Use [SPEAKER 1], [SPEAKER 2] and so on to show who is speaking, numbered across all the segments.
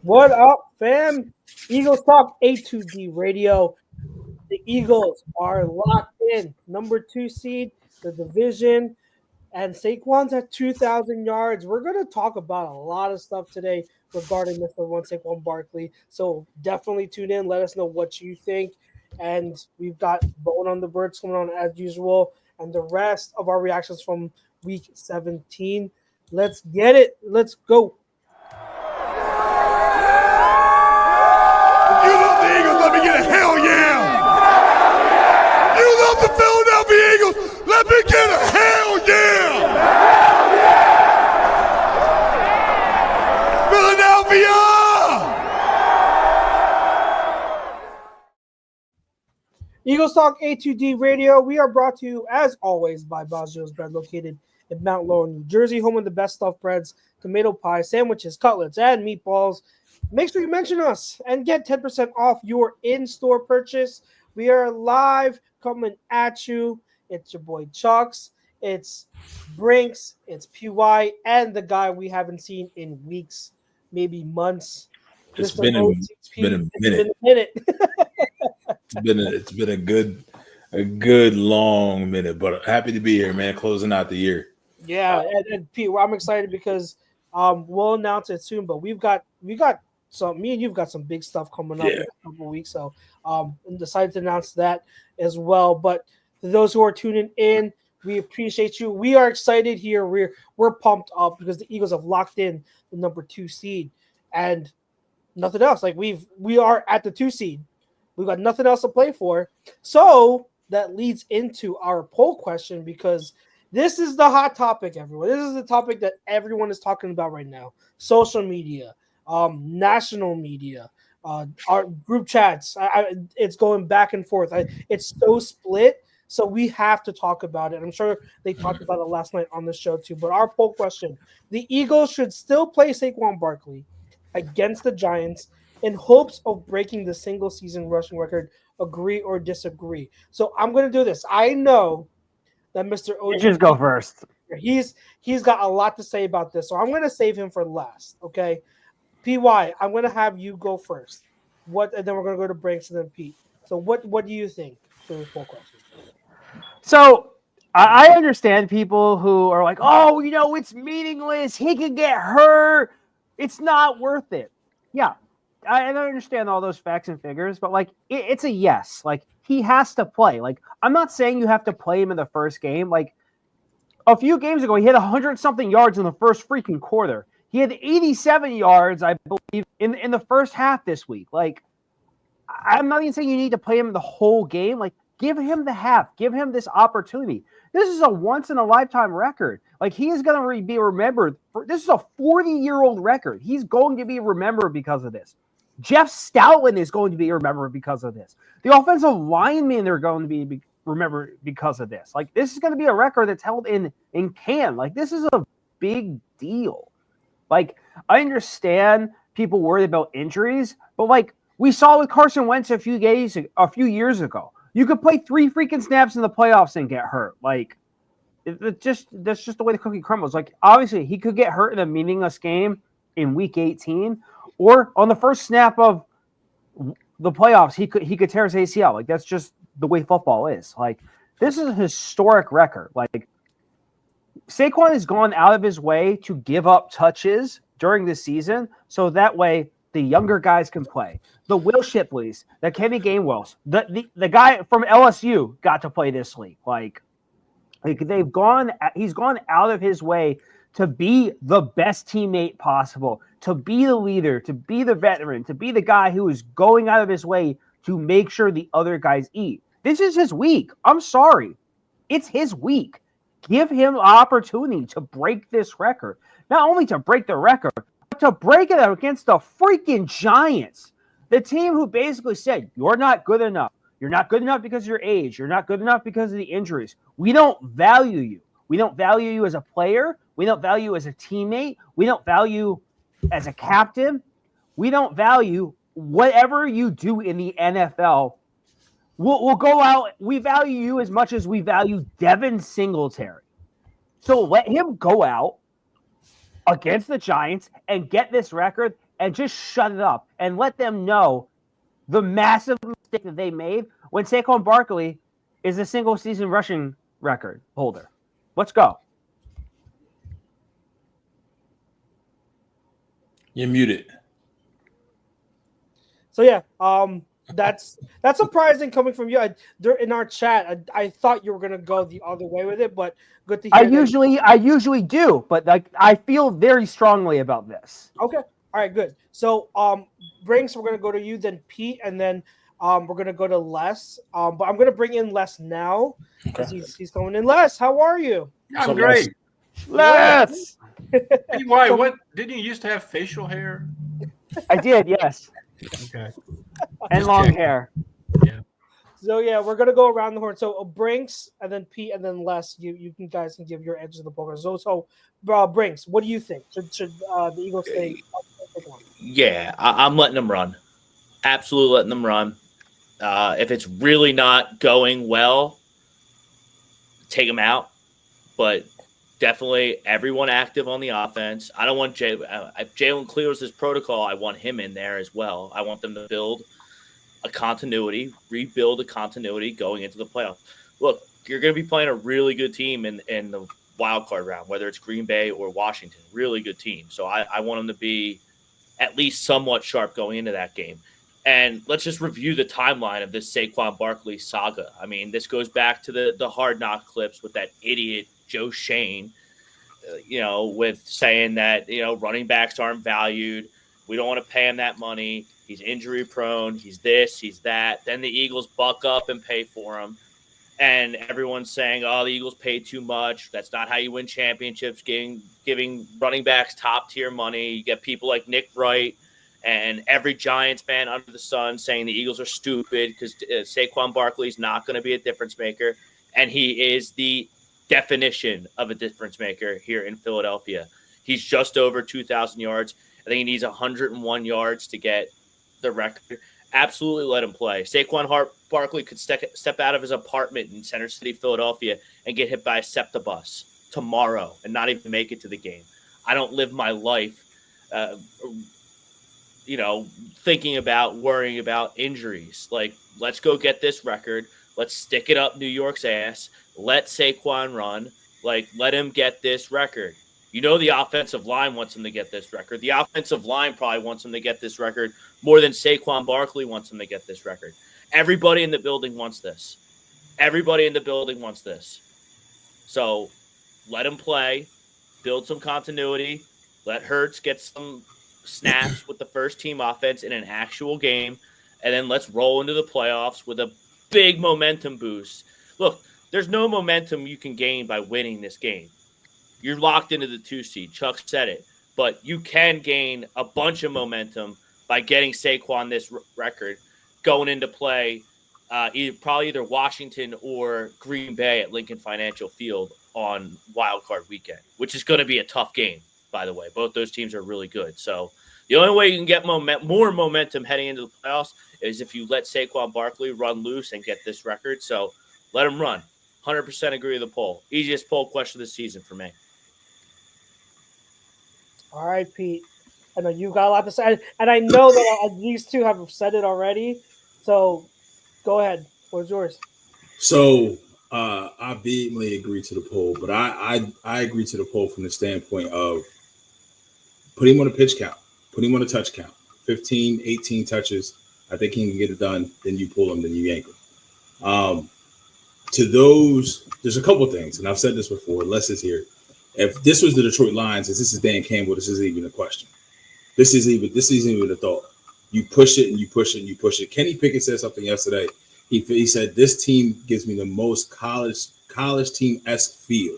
[SPEAKER 1] What up, fam? Eagles Talk A2D Radio. The Eagles are locked in. Number 2 seed, the division, and Saquon's at 2,000 yards. We're going to talk about a lot of stuff today regarding Mr. One Saquon Barkley. So definitely tune in. Let us know what you think. And we've got Bone on the Birds coming on as usual, and the rest of our reactions from week 17. Let's get it. Let's go.
[SPEAKER 2] You love the Eagles, let me get a hell yeah! You love the Philadelphia Eagles, let me get a hell yeah! Philadelphia!
[SPEAKER 1] Eagles Talk A2D Radio. We are brought to you, as always, by Baggio's Bread, located in Mount Laurel, New Jersey, home of the best stuffed breads, tomato pie, sandwiches, cutlets, and meatballs. Make sure you mention us and get 10% off your in-store purchase. We are live coming at you. It's your boy Chucks. It's Brinks. It's PY, and the guy we haven't seen in weeks, maybe months.
[SPEAKER 3] It's
[SPEAKER 1] Mr.
[SPEAKER 3] been a minute. It's been a good long minute, but happy to be here, man. Closing out the year.
[SPEAKER 1] Yeah, and Pete, I'm excited because we'll announce it soon. But we got some. Me and you've got some big stuff coming up in a couple of weeks. So I'm decided to announce that as well. But to those who are tuning in, we appreciate you. We are excited here. We're pumped up because the Eagles have locked in the number 2 seed and nothing else. Like we are at the 2 seed. We've got nothing else to play for. So that leads into our poll question because this is the hot topic, everyone. This is the topic that everyone is talking about right now. Social media, national media, our group chats. It's going back and forth. It's so split. So we have to talk about it. I'm sure they talked about it last night on the show too. But our poll question, the Eagles should still play Saquon Barkley against the Giants in hopes of breaking the single season rushing record. Agree or disagree? So I'm going to do this. I know that Mr. OG,
[SPEAKER 4] just go first.
[SPEAKER 1] He's got a lot to say about this, so I'm going to save him for last. Okay, PY, I'm going to have you go first. And then we're going to go to Brinks and then Pete. So what do you think for the poll question?
[SPEAKER 4] So I understand people who are like, oh, it's meaningless. He could get hurt. It's not worth it. Yeah, I understand all those facts and figures, but it's a yes. Like he has to play. Like I'm not saying you have to play him in the first game. Like a few games ago, he had 100-something yards in the first freaking quarter. He had 87 yards, I believe, in the first half this week. Like I'm not even saying you need to play him the whole game. Like give him the half. Give him this opportunity. This is a once-in-a-lifetime record. Like, he is going to be remembered. This is a 40-year-old record. He's going to be remembered because of this. Jeff Stoutland is going to be remembered because of this. The offensive linemen are going to be remembered because of this. Like, this is going to be a record that's held in can. Like, this is a big deal. Like, I understand people worried about injuries, but, like, we saw with Carson Wentz a few years ago. You could play 3 freaking snaps in the playoffs and get hurt. Like, that's just the way the cookie crumbles. Like, obviously, he could get hurt in a meaningless game in Week 18, or on the first snap of the playoffs, he could tear his ACL. Like, that's just the way football is. Like, this is a historic record. Like, Saquon has gone out of his way to give up touches during this season, so that way the younger guys can play. The Will Shipleys, the Kenny Gainwells, the guy from LSU got to play this league. Like he's gone out of his way to be the best teammate possible, to be the leader, to be the veteran, to be the guy who is going out of his way to make sure the other guys eat. This is his week. I'm sorry. It's his week. Give him the opportunity to break this record. Not only to break the record, but to break it against the freaking Giants. The team who basically said, you're not good enough. You're not good enough because of your age. You're not good enough because of the injuries. We don't value you. We don't value you as a player. We don't value you as a teammate. We don't value as a captain. We don't value whatever you do in the NFL. We'll go out. We value you as much as we value Devin Singletary. So let him go out against the Giants and get this record and just shut it up and let them know the massive mistake that they made when Saquon Barkley is a single season rushing record holder. Let's go.
[SPEAKER 3] You're muted.
[SPEAKER 1] So yeah, that's surprising coming from you. In our chat, I thought you were gonna go the other way with it, but good to hear.
[SPEAKER 4] I usually do, but like I feel very strongly about this.
[SPEAKER 1] Okay, all right, good. So Brinks, we're gonna go to you, then Pete, and then we're gonna go to Les. But I'm gonna bring in Les now because he's coming in. Les, how are you?
[SPEAKER 5] I'm great.
[SPEAKER 4] Les.
[SPEAKER 5] Hey, why? What didn't you used to have facial hair?
[SPEAKER 4] I did, yes.
[SPEAKER 5] Okay.
[SPEAKER 4] And long hair.
[SPEAKER 5] Yeah.
[SPEAKER 1] So yeah, we're gonna go around the horn. So Brinks, and then Pete, and then Les. You guys can give your edge to the poker. So Brinks, what do you think? Should the Eagles stay?
[SPEAKER 6] Yeah, I'm letting them run. Absolutely letting them run. If it's really not going well, take them out. But definitely everyone active on the offense. I don't want if Jalen clears his protocol, I want him in there as well. I want them to rebuild a continuity going into the playoffs. Look, you're going to be playing a really good team in the wild card round, whether it's Green Bay or Washington. Really good team. So I want them to be at least somewhat sharp going into that game. And let's just review the timeline of this Saquon Barkley saga. I mean, this goes back to the Hard Knock clips with that idiot Joe Shane, with saying that, running backs aren't valued. We don't want to pay him that money. He's injury prone. He's this, he's that. Then the Eagles buck up and pay for him. And everyone's saying, oh, the Eagles pay too much. That's not how you win championships, giving running backs top tier money. You get people like Nick Wright and every Giants fan under the sun saying the Eagles are stupid because Saquon Barkley is not going to be a difference maker. And he is the definition of a difference maker here in Philadelphia. He's just over 2,000 yards. I think he needs 101 yards to get the record. Absolutely let him play. Saquon Barkley could step out of his apartment in Center City, Philadelphia, and get hit by a SEPTA bus tomorrow and not even make it to the game. I don't live my life, thinking about worrying about injuries. Like, let's go get this record. Let's stick it up New York's ass. Let Saquon run. Like, let him get this record. The offensive line wants him to get this record. The offensive line probably wants him to get this record more than Saquon Barkley wants him to get this record. Everybody in the building wants this. So let him play, build some continuity, let Hurts get some snaps with the first team offense in an actual game, and then let's roll into the playoffs with a big momentum boost. Look, there's no momentum you can gain by winning this game. You're locked into the 2 seed. Chuck said it. But you can gain a bunch of momentum by getting Saquon this record going into play either Washington or Green Bay at Lincoln Financial Field on Wild Card Weekend, which is going to be a tough game, by the way. Both those teams are really good. So the only way you can get more momentum heading into the playoffs is if you let Saquon Barkley run loose and get this record. So let him run. 100% agree with the poll. Easiest poll question this season for me.
[SPEAKER 1] All right, Pete. I know you've got a lot to say, and I know that these two have said it already. So go ahead. What's yours?
[SPEAKER 3] So I vehemently agree to the poll, but I agree to the poll from the standpoint of put him on a pitch count, put him on a touch count, 15, 18 touches. I think he can get it done. Then you pull him, then you yank him. To those, there's a couple things, and I've said this before. Les is here. If this was the Detroit Lions, if this is Dan Campbell, this isn't even a question. This isn't even a thought. You push it and you push it and you push it. Kenny Pickett said something yesterday. He said this team gives me the most college team-esque feel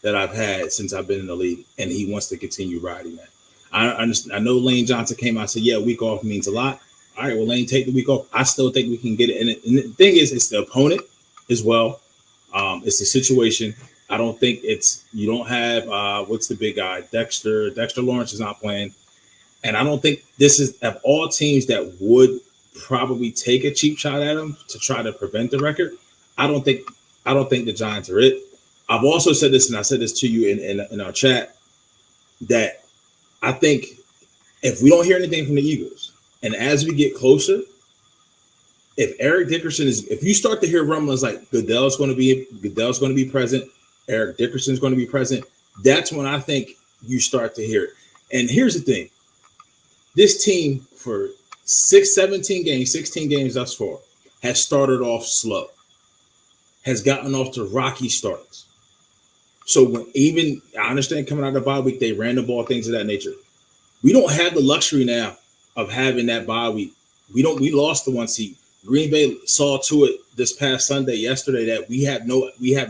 [SPEAKER 3] that I've had since I've been in the league, and he wants to continue riding that. I understand. I know Lane Johnson came out and said, "Yeah, a week off means a lot." All right, well, Lane, take the week off. I still think we can get it. And the thing is, it's the opponent as well. It's the situation. I don't think you don't have what's the big guy? Dexter Lawrence is not playing. And I don't think this is of all teams that would probably take a cheap shot at him to try to prevent the record. I don't think the Giants are it. I've also said this, and I said this to you in our chat. that I think if we don't hear anything from the Eagles, and as we get closer, if Eric Dickerson if you start to hear rumblings like Goodell's going to be present, Eric Dickerson's going to be present, that's when I think you start to hear it. And here's the thing. This team for 16 games thus far, has started off slow, has gotten off to rocky starts. So I understand coming out of the bye week, they ran the ball, things of that nature. We don't have the luxury now of having that bye week. We lost the 1 seed. Green Bay saw to it this past yesterday, that we have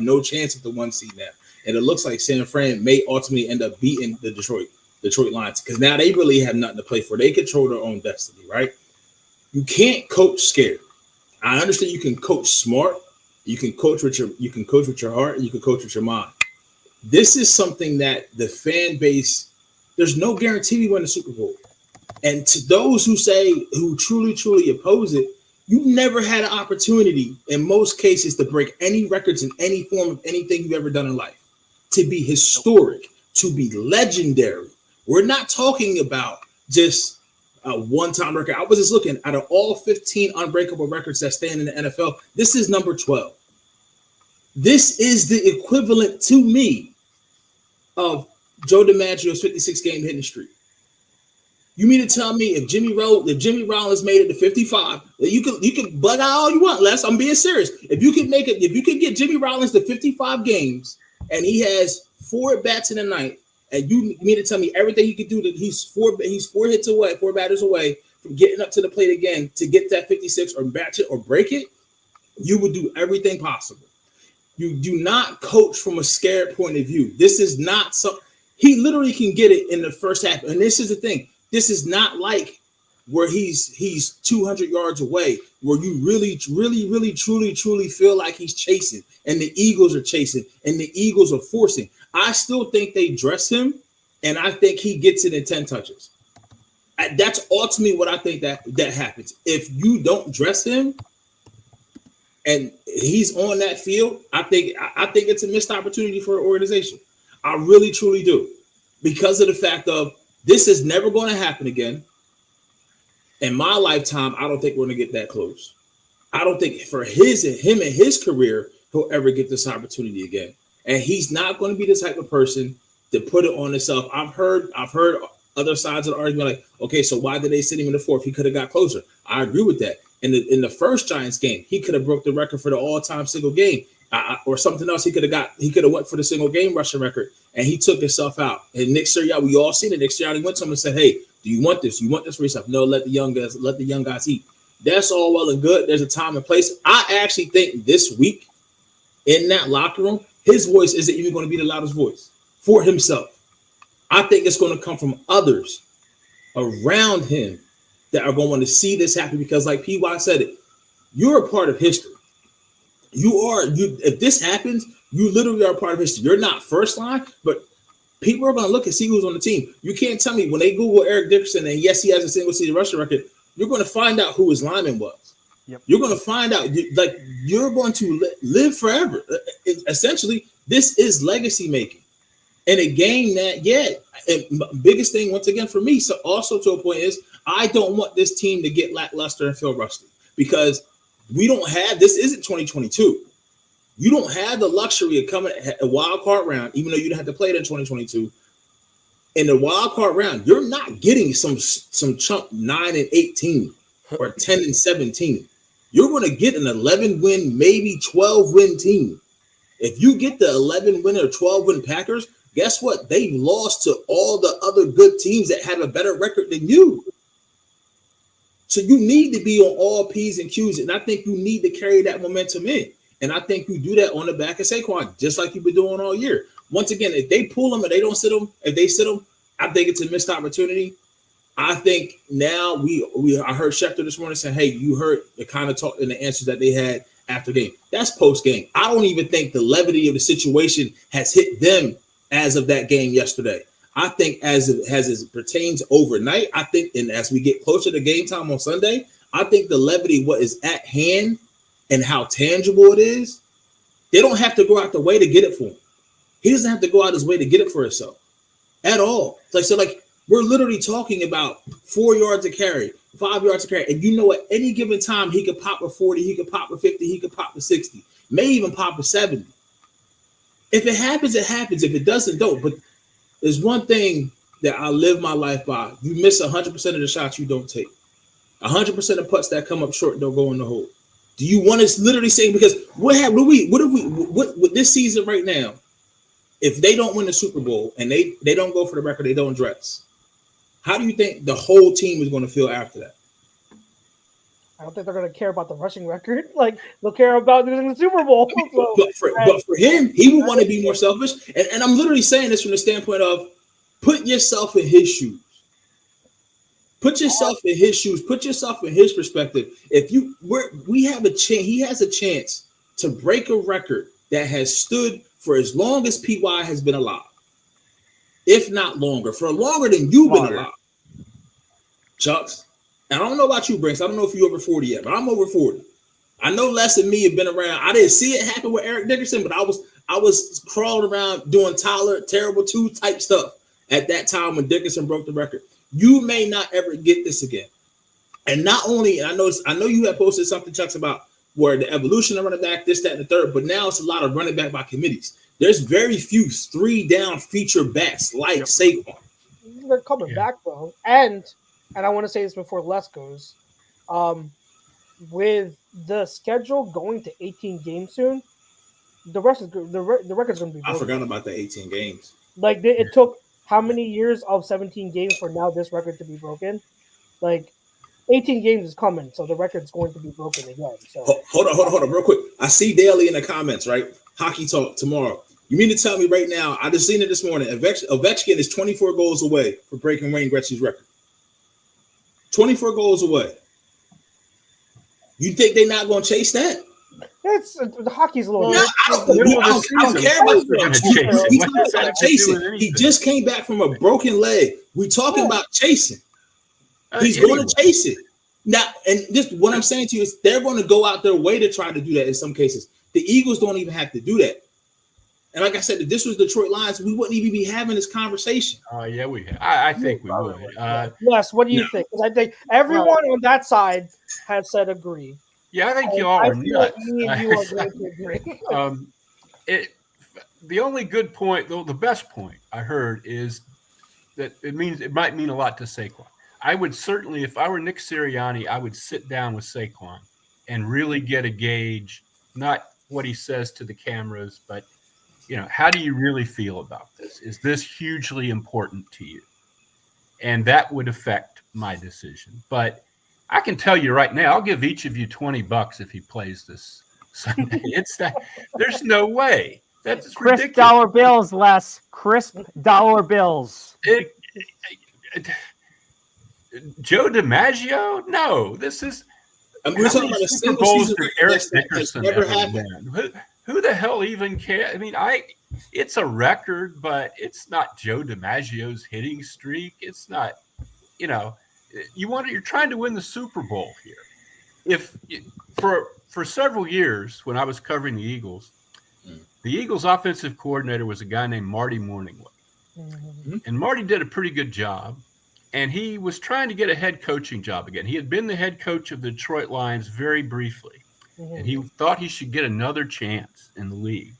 [SPEAKER 3] no chance at the 1 seed now. And it looks like San Fran may ultimately end up beating the Detroit Lions, because now they really have nothing to play for. They control their own destiny, right? You can't coach scared. I understand you can coach smart, you can coach with your heart, and you can coach with your mind. This is something that the fan base, there's no guarantee we win the Super Bowl. And to those who truly oppose it, you've never had an opportunity in most cases to break any records in any form of anything you've ever done in life, to be historic, to be legendary. We're not talking about just a one-time record. I was just looking out of all 15 unbreakable records that stand in the NFL. This is number 12. This is the equivalent to me of Joe DiMaggio's 56-game hitting streak. You mean to tell me if Jimmy Rollins made it to 55, you can bug out all you want, Les. I'm being serious. If you can get Jimmy Rollins to 55 games and he has 4 at-bats in a night, and you mean to tell me everything he could do, that he's 4 batters away from getting up to the plate again to get that 56 or match it or break it, you would do everything possible. You do not coach from a scared point of view. This is not he literally can get it in the first half. And this is the thing. This is not like where he's 200 yards away, where you really, truly feel like he's chasing, and the Eagles are chasing, and the Eagles are forcing. I still think they dress him, and I think he gets it in 10 touches. That's ultimately what I think that happens. If you don't dress him and he's on that field, I think it's a missed opportunity for an organization. I really, truly do. Because of the fact of this is never going to happen again. In my lifetime, I don't think we're going to get that close. I don't think for him and his career, he'll ever get this opportunity again. And he's not going to be the type of person to put it on himself. I've heard other sides of the argument like, okay, so why did they sit him in the 4th? He could have got closer. I agree with that. In the first Giants game, he could have broke the record for the all-time single game or something else. He could have went for the single game rushing record, and he took himself out. And Nick Sirianni, we all seen it. Nick Sirianni went to him and said, "Hey, do you want this? You want this for yourself? No, let the young guys eat." That's all well and good. There's a time and place. I actually think this week in that locker room, his voice isn't even going to be the loudest voice for himself. I think it's going to come from others around him that are going to want to see this happen, because like PY said it, you're a part of history. If this happens, you literally are a part of history. You're not first line, but people are going to look and see who's on the team. You can't tell me when they Google Eric Dickerson and yes, he has a single season rushing record, you're going to find out who his lineman was. Yep. You're going to find out, you're going to live forever. Essentially, this is legacy making. In a game that, biggest thing, once again, for me, so also to a point is, I don't want this team to get lackluster and feel rusty, because we don't have, this isn't 2022. You don't have the luxury of coming a wild card round, even though you didn't have to play it in 2022. In the wild card round, you're not getting some chump 9-18 or 10-17. You're going to get an 11-win, maybe 12-win team. If you get the 11-win or 12-win Packers, guess what? They've lost to all the other good teams that have a better record than you. So you need to be on all P's and Q's, and I think you need to carry that momentum in. And I think you do that on the back of Saquon, just like you've been doing all year. Once again, if they pull him and they don't sit him, if they sit him, I think it's a missed opportunity. I think now I heard Schefter this morning saying, hey, you heard the kind of talk and the answers that they had after game. That's post game. I don't even think the levity of the situation has hit them as of that game yesterday. I think as it pertains overnight, I think, and as we get closer to game time on Sunday, I think the levity, what is at hand and how tangible it is, they don't have to go out the way to get it for him. He doesn't have to go out his way to get it for himself. at all. Like we're literally talking about 4 yards to carry, 5 yards to carry, and you know at any given time he could pop with 40, he could pop with 50, he could pop with 60, may even pop with 70. If it happens, it happens. If it doesn't, don't. But there's one thing that I live my life by: you miss 100% of the shots you don't take. 100% of putts that come up short don't go in the hole. Do you want to literally say, because what this season right now, if they don't win the Super Bowl and they don't go for the record, they don't dress, how do you think the whole team is going to feel after that?
[SPEAKER 1] I don't think they're going to care about the rushing record. Like, they'll care about losing the Super Bowl. So,
[SPEAKER 3] but for him, he would want to be more selfish. And I'm literally saying this from the standpoint of put yourself in his shoes. Put yourself in his shoes. Put yourself in his perspective. If we have a chance, he has a chance to break a record that has stood for as long as PY has been alive, if not longer, for longer than you've been alive. Chucks, and I don't know about you, Brinks. I don't know if you're over 40 yet, but I'm over 40. I know Les and me have been around. I didn't see it happen with Eric Dickerson, but I was crawling around doing Tyler Terrible 2 type stuff at that time when Dickerson broke the record. You may not ever get this again. And not only, and I know you have posted something, Chucks, about where the evolution of running back, this, that, and the third, but now it's a lot of running back by committees. There's very few 3-down feature backs like Saquon.
[SPEAKER 1] They're coming back, though. And I want to say this before Les goes, with the schedule going to 18 games soon, the record's going to be broken.
[SPEAKER 3] I forgot about the 18 games.
[SPEAKER 1] Like, it took how many years of 17 games for now this record to be broken? Like, 18 games is coming, so the record's going to be broken again. So
[SPEAKER 3] hold on, real quick. I see Daly in the comments, right? Hockey talk tomorrow. You mean to tell me right now? I just seen it this morning. Ovechkin is 24 goals away for breaking Wayne Gretzky's record. 24 goals away. You think they're not going to chase that?
[SPEAKER 1] It's the hockey's a little.
[SPEAKER 3] No, I don't care about chasing. He just came back from a broken leg. We're talking about chasing. He's going to chase it now. And this, what I'm saying to you is, they're going to go out their way to try to do that. In some cases, the Eagles don't even have to do that. And like I said, if this was Detroit Lions, we wouldn't even be having this conversation.
[SPEAKER 5] Yeah, we have. I think we would.
[SPEAKER 1] Yes. What do you think? Because I think everyone on that side has said agree.
[SPEAKER 5] Yeah, I think you all are nuts.
[SPEAKER 1] Me and you are going to agree.
[SPEAKER 5] The only good point, though, the best point I heard is that it might mean a lot to Saquon. I would certainly, if I were Nick Sirianni, I would sit down with Saquon and really get a gauge, not what he says to the cameras, but how do you really feel about this? Is this hugely important to you? And that would affect my decision. But I can tell you right now, I'll give each of you $20 if he plays this Sunday. There's no way. That's
[SPEAKER 4] crisp
[SPEAKER 5] ridiculous.
[SPEAKER 4] dollar bills, Les. Crisp dollar bills.
[SPEAKER 5] Joe DiMaggio? No, this is.
[SPEAKER 3] We're talking about a
[SPEAKER 5] Super
[SPEAKER 3] single
[SPEAKER 5] Bowls
[SPEAKER 3] season
[SPEAKER 5] did Eric Dickerson
[SPEAKER 3] never
[SPEAKER 5] ever win? Who the hell even cares? I mean, it's a record, but it's not Joe DiMaggio's hitting streak. It's not, you're trying to win the Super Bowl here. If for several years when I was covering the Eagles offensive coordinator was a guy named Marty Morningwood. Mm-hmm. And Marty did a pretty good job. And he was trying to get a head coaching job again. He had been the head coach of the Detroit Lions very briefly. Mm-hmm. And he thought he should get another chance in the league.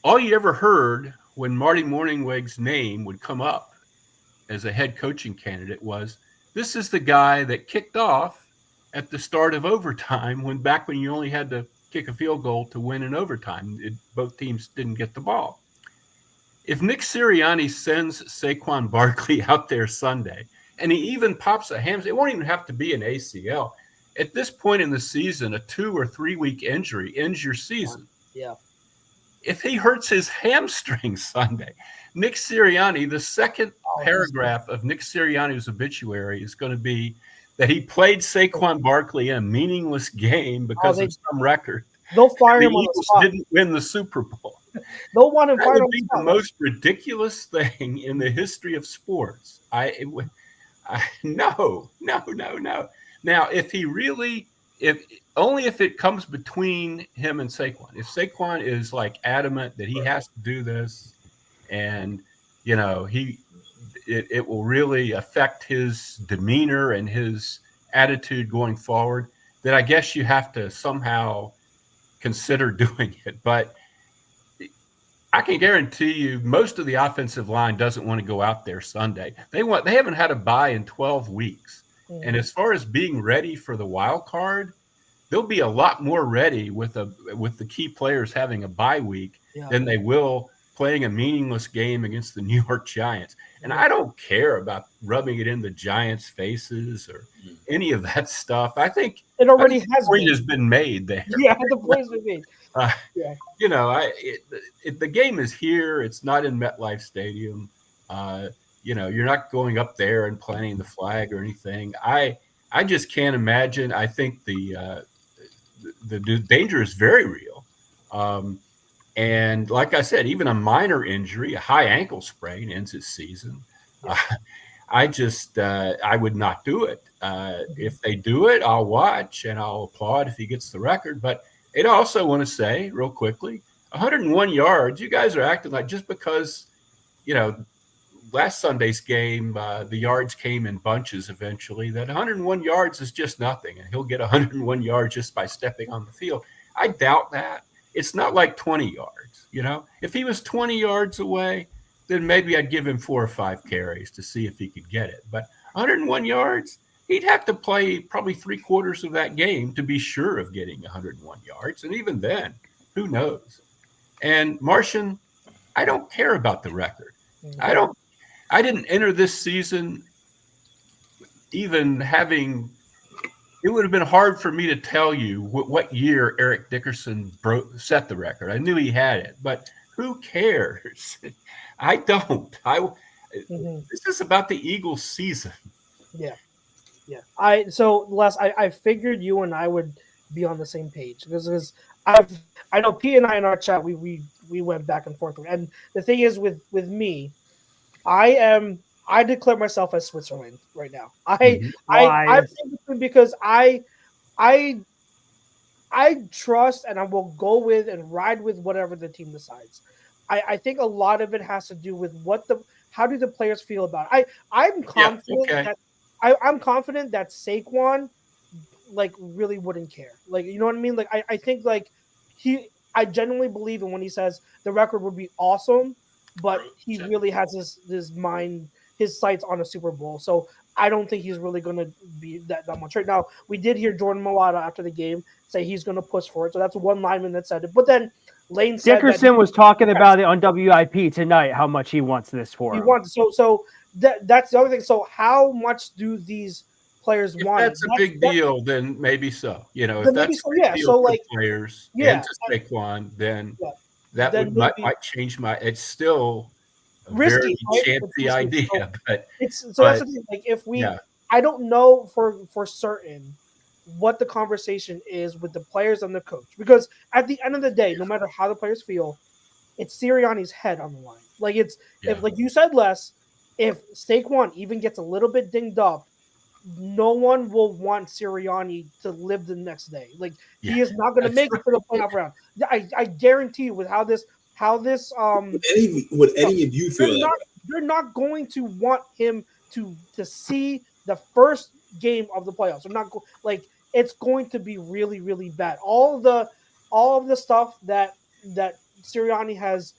[SPEAKER 5] All you ever heard when Marty Morningweg's name would come up as a head coaching candidate was, this is the guy that kicked off at the start of overtime when you only had to kick a field goal to win in overtime. Both teams didn't get the ball. If Nick Sirianni sends Saquon Barkley out there Sunday, and he even pops a hamstring, it won't even have to be an ACL. At this point in the season, a 2 or 3 week injury ends your season.
[SPEAKER 1] Yeah.
[SPEAKER 5] If he hurts his hamstring Sunday, Nick Sirianni, the second paragraph of Nick Sirianni's obituary is going to be that he played Saquon Barkley in a meaningless game because of some record.
[SPEAKER 1] They'll fire him on
[SPEAKER 5] the
[SPEAKER 1] the spot.
[SPEAKER 5] Didn't win the Super Bowl.
[SPEAKER 1] They'll want him fired on
[SPEAKER 5] the spot. The most ridiculous thing in the history of sports. No. Now, if it comes between him and Saquon, if Saquon is like adamant that he has to do this, and it will really affect his demeanor and his attitude going forward, then I guess you have to somehow consider doing it. But I can guarantee you most of the offensive line doesn't want to go out there Sunday. They haven't had a bye in 12 weeks. And as far as being ready for the wild card, they'll be a lot more ready with the key players having a bye week than they will playing a meaningless game against the New York Giants. And I don't care about rubbing it in the Giants' faces or any of that stuff. I think
[SPEAKER 1] it already has
[SPEAKER 5] been made there.
[SPEAKER 1] Yeah, the point's been made.
[SPEAKER 5] The game is here. It's not in MetLife Stadium. You're not going up there and planting the flag or anything. I just can't imagine. I think the danger is very real. And like I said, even a minor injury, a high ankle sprain ends his season. I would not do it. If they do it, I'll watch and I'll applaud if he gets the record. But I also want to say real quickly, 101 yards, you guys are acting like just because, last Sunday's game, the yards came in bunches eventually, that 101 yards is just nothing. And he'll get 101 yards just by stepping on the field. I doubt that. It's not like 20 yards, If he was 20 yards away, then maybe I'd give him 4 or 5 carries to see if he could get it. But 101 yards, he'd have to play probably 3/4 of that game to be sure of getting 101 yards. And even then, who knows? And Martian, I don't care about the record. I didn't enter this season even having – it would have been hard for me to tell you what year Eric Dickerson set the record. I knew he had it, but who cares? I don't. This is about the Eagles season.
[SPEAKER 1] Yeah. So Les, I figured you and I would be on the same page because I know P and I in our chat we went back and forth, and the thing is with me, I declare myself as Switzerland right now. I'm because I trust and I will go with and ride with whatever the team decides. I think a lot of it has to do with how do the players feel about it. I'm confident that I'm confident that Saquon really wouldn't care. You know what I mean? I think I genuinely believe in when he says the record would be awesome, but he really has his mind, his sights on a Super Bowl. So I don't think he's really going to be that much right now. We did hear Jordan Mailata after the game say he's going to push for it. So that's one lineman that said it. But then Lane said
[SPEAKER 4] Dickerson was talking about it on WIP tonight, how much he wants this for.
[SPEAKER 1] He wants so that's the other thing. So how much do these players want?
[SPEAKER 5] If that's a big deal, then maybe so. If that's a big deal for players and to Saquon, then that might change my. It's still a
[SPEAKER 1] risky,
[SPEAKER 5] very chancy idea, but
[SPEAKER 1] that's the thing. If we, I don't know for certain what the conversation is with the players and the coach, because at the end of the day, no matter how the players feel, it's Sirianni's head on the line. If like you said, Les, if Saquon even gets a little bit dinged up, no one will want Sirianni to live the next day. He is not going to make it to the playoff round. I guarantee you, with how this
[SPEAKER 3] would any of you feel
[SPEAKER 1] you're not going to want him to see the first game of the playoffs. I'm not it's going to be really, really bad. All of the stuff that Sirianni has,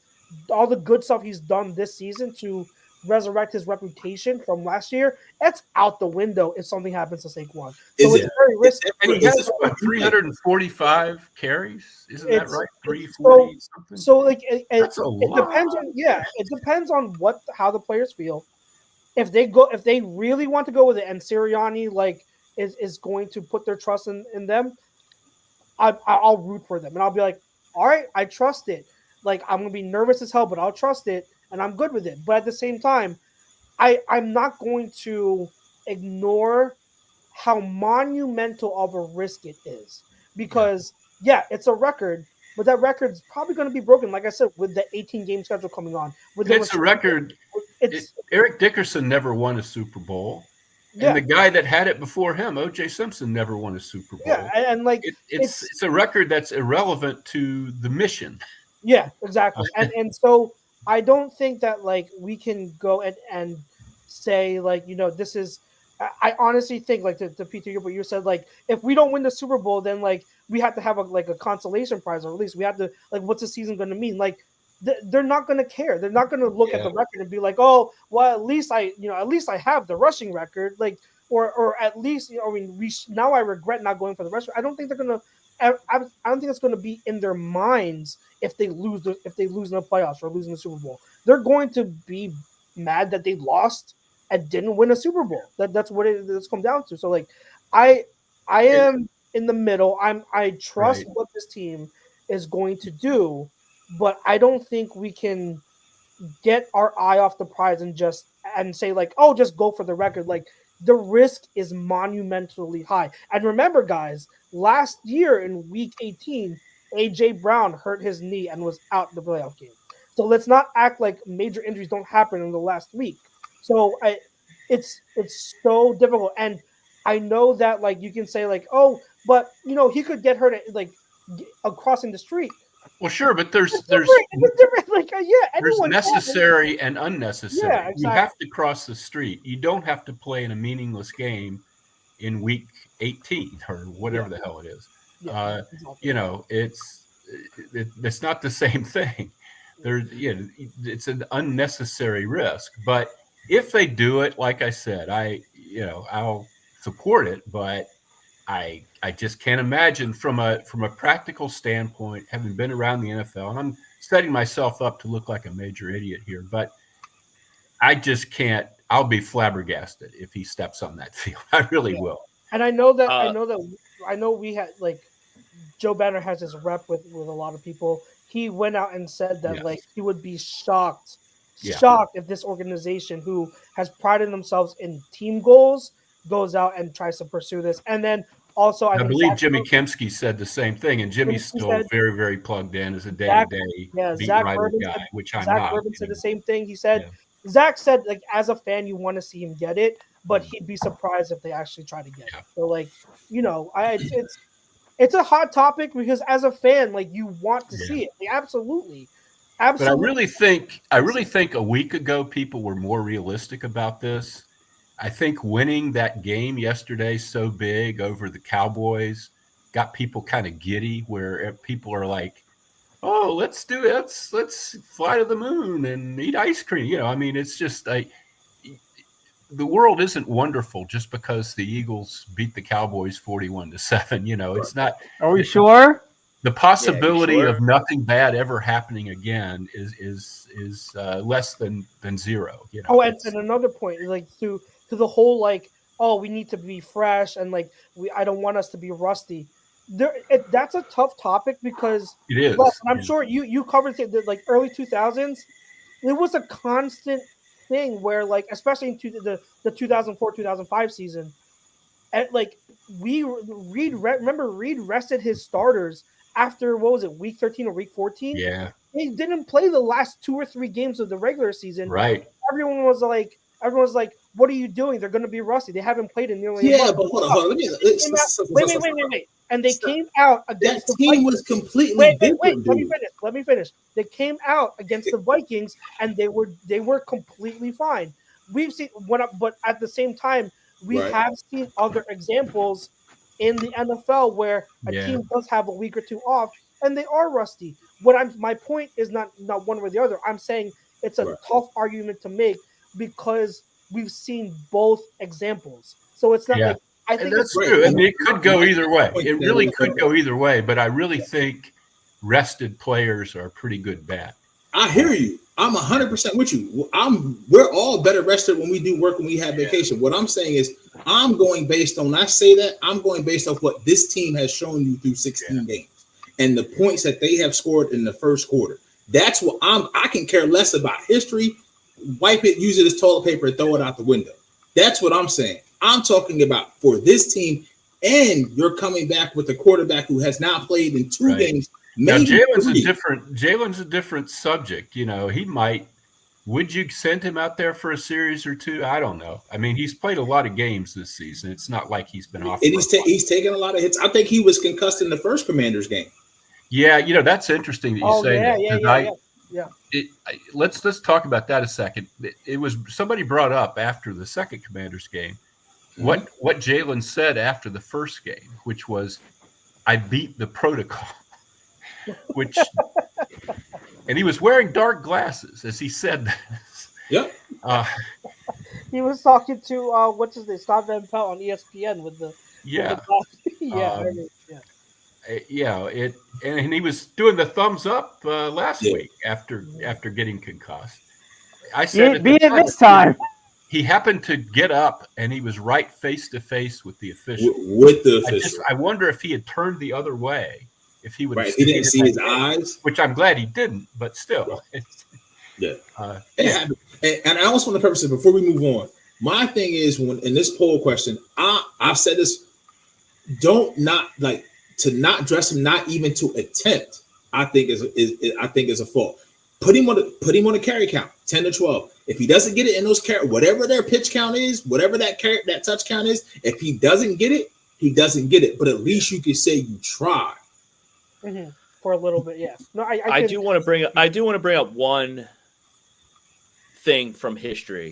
[SPEAKER 1] all the good stuff he's done this season to resurrect his reputation from last year, that's out the window if something happens to Saquon. So it's very risky.
[SPEAKER 5] And he has 345 carries, isn't that right? 340 something.
[SPEAKER 1] So
[SPEAKER 5] that's a lot.
[SPEAKER 1] It depends on how the players feel. If they really want to go with it, and Sirianni is going to put their trust in them, I'll root for them, and I'll be like, all right, I trust it. I'm gonna be nervous as hell, but I'll trust it. And I'm good with it. But at the same time, I'm not going to ignore how monumental of a risk it is. Because, it's a record, but that record's probably going to be broken, like I said, with the 18-game schedule coming on.
[SPEAKER 5] It's a record. Eric Dickerson never won a Super Bowl. And the guy that had it before him, O.J. Simpson, never won a Super Bowl.
[SPEAKER 1] Yeah, and
[SPEAKER 5] it's a record that's irrelevant to the mission.
[SPEAKER 1] Yeah, exactly. And so I don't think that like we can go and say like, this is. I honestly think like to Peter, what you said, like if we don't win the Super Bowl, then like we have to have a consolation prize, or at least we have to like, what's the season going to mean? Like they're not going to care. They're not going to look at the record and be like, oh, well, at least I have the rushing record, like, or at least now I regret not going for the rushing. I don't think they're going to. I don't think it's going to be in their minds if they lose in the playoffs or losing the Super Bowl. They're going to be mad that they lost and didn't win a Super Bowl. That's what it's come down to. So like, I am in the middle. I trust what this team is going to do, but I don't think we can get our eye off the prize and say like, oh, just go for the record. Like the risk is monumentally high. And remember, guys, last year in Week 18, AJ Brown hurt his knee and was out the playoff game. So let's not act like major injuries don't happen in the last week. So it's so difficult, and I know that like you can say like, oh, but he could get hurt crossing the street.
[SPEAKER 5] Well, sure, but there's
[SPEAKER 1] different. Like
[SPEAKER 5] there's necessary and unnecessary.
[SPEAKER 1] Yeah, exactly.
[SPEAKER 5] You have to cross the street. You don't have to play in a meaningless game in Week 18 or whatever the hell it is.
[SPEAKER 1] Yeah,
[SPEAKER 5] it's not the same thing. It's an unnecessary risk, but if they do it, like I said, I'll support it, but I just can't imagine from a practical standpoint, having been around the NFL, and I'm setting myself up to look like a major idiot here, but I just can't. I'll be flabbergasted if he steps on that field. I really will.
[SPEAKER 1] And I know we had like Joe Banner has his rep with a lot of people. He went out and said that like he would be shocked if this organization, who has prided themselves in team goals, goes out and tries to pursue this. And then also, I believe
[SPEAKER 5] Jimmy Kempski said the same thing, and Jimmy's still very, very plugged in as a day-to-day beat writer guy, which I'm not.
[SPEAKER 1] Zach Urban said the same thing. He said, Zach said, like, as a fan, you want to see him get it, but he'd be surprised if they actually try to get it. So, like, it's a hot topic because as a fan, like, you want to see it. Like, absolutely.
[SPEAKER 5] But I really think a week ago people were more realistic about this. I think winning that game yesterday so big over the Cowboys got people kind of giddy, where people are like, "Oh, let's do it. Let's fly to the moon and eat ice cream." I mean, it's just like the world isn't wonderful just because the Eagles beat the Cowboys 41-7. It's not.
[SPEAKER 4] Are we sure?
[SPEAKER 5] The possibility of nothing bad ever happening again is less than zero.
[SPEAKER 1] And another point, like to the whole like, oh, we need to be fresh and like I don't want us to be rusty. That's a tough topic because
[SPEAKER 5] it is.
[SPEAKER 1] I'm sure you covered it like early 2000s. It was a constant thing where like, especially in the 2004-2005 season, and like Reed rested his starters after week 13 or week 14.
[SPEAKER 5] Yeah,
[SPEAKER 1] they didn't play the last 2 or 3 games of the regular season.
[SPEAKER 5] Right.
[SPEAKER 1] Everyone was like, "What are you doing? They're going to be rusty. They haven't played in nearly a month."
[SPEAKER 3] But hold on.
[SPEAKER 1] Wait. And they came out against
[SPEAKER 3] the team was completely different.
[SPEAKER 1] Let me finish. They came out against the Vikings and they were completely fine. We've seen but at the same time, we have seen other examples in the NFL where a team does have a week or two off and they are rusty. My point is not one or the other. I'm saying it's a tough argument to make because we've seen both examples. So it's not like I think
[SPEAKER 5] that's true. And it could go either way. It really could go either way, but I really think rested players are a pretty good bet.
[SPEAKER 3] I hear you. I'm 100% with you. We're all better rested when we do work when we have vacation. What I'm saying is I'm going based on what this team has shown you through 16 games and the points that they have scored in the first quarter. That's what I can care less about history. Wipe it, use it as toilet paper, and throw it out the window. That's what I'm saying. I'm talking about for this team, and you're coming back with a quarterback who has now played in 2 games.
[SPEAKER 5] Now, Jalen's a different subject. He might. Would you send him out there for a series or two? I don't know. I mean, he's played a lot of games this season. It's not like he's been off.
[SPEAKER 3] And he's taken a lot of hits. I think he was concussed in the first Commanders game.
[SPEAKER 5] Yeah, that's interesting that you say that.
[SPEAKER 1] Yeah.
[SPEAKER 5] let's talk about that a second. It was somebody brought up after the second Commanders game what Jalen said after the first game, which was, "I beat the protocol," which, and he was wearing dark glasses as he said this.
[SPEAKER 3] Yep.
[SPEAKER 1] He was talking to what's his name, Scott Van Pelt on ESPN with the
[SPEAKER 5] Yeah. And he was doing the thumbs up last week after getting concussed. I said,
[SPEAKER 4] beat it this time.
[SPEAKER 5] He happened to get up and he was right face to face with the official. I wonder if he had turned the other way, if he would.
[SPEAKER 3] Right, he didn't see his eyes,
[SPEAKER 5] which I'm glad he didn't. But still,
[SPEAKER 3] and I also want to preface it before we move on. My thing is, when in this poll question, I've said this: not dress him, not even to attempt. I think is a fault. Put him on a carry count, 10 to 12. If he doesn't get it in those whatever their pitch count is, whatever that touch count is, if he doesn't get it, he doesn't get it. But at least you can say you tried.
[SPEAKER 1] Mm-hmm. For a little bit, yes. No,
[SPEAKER 6] I do want to bring up one thing from history.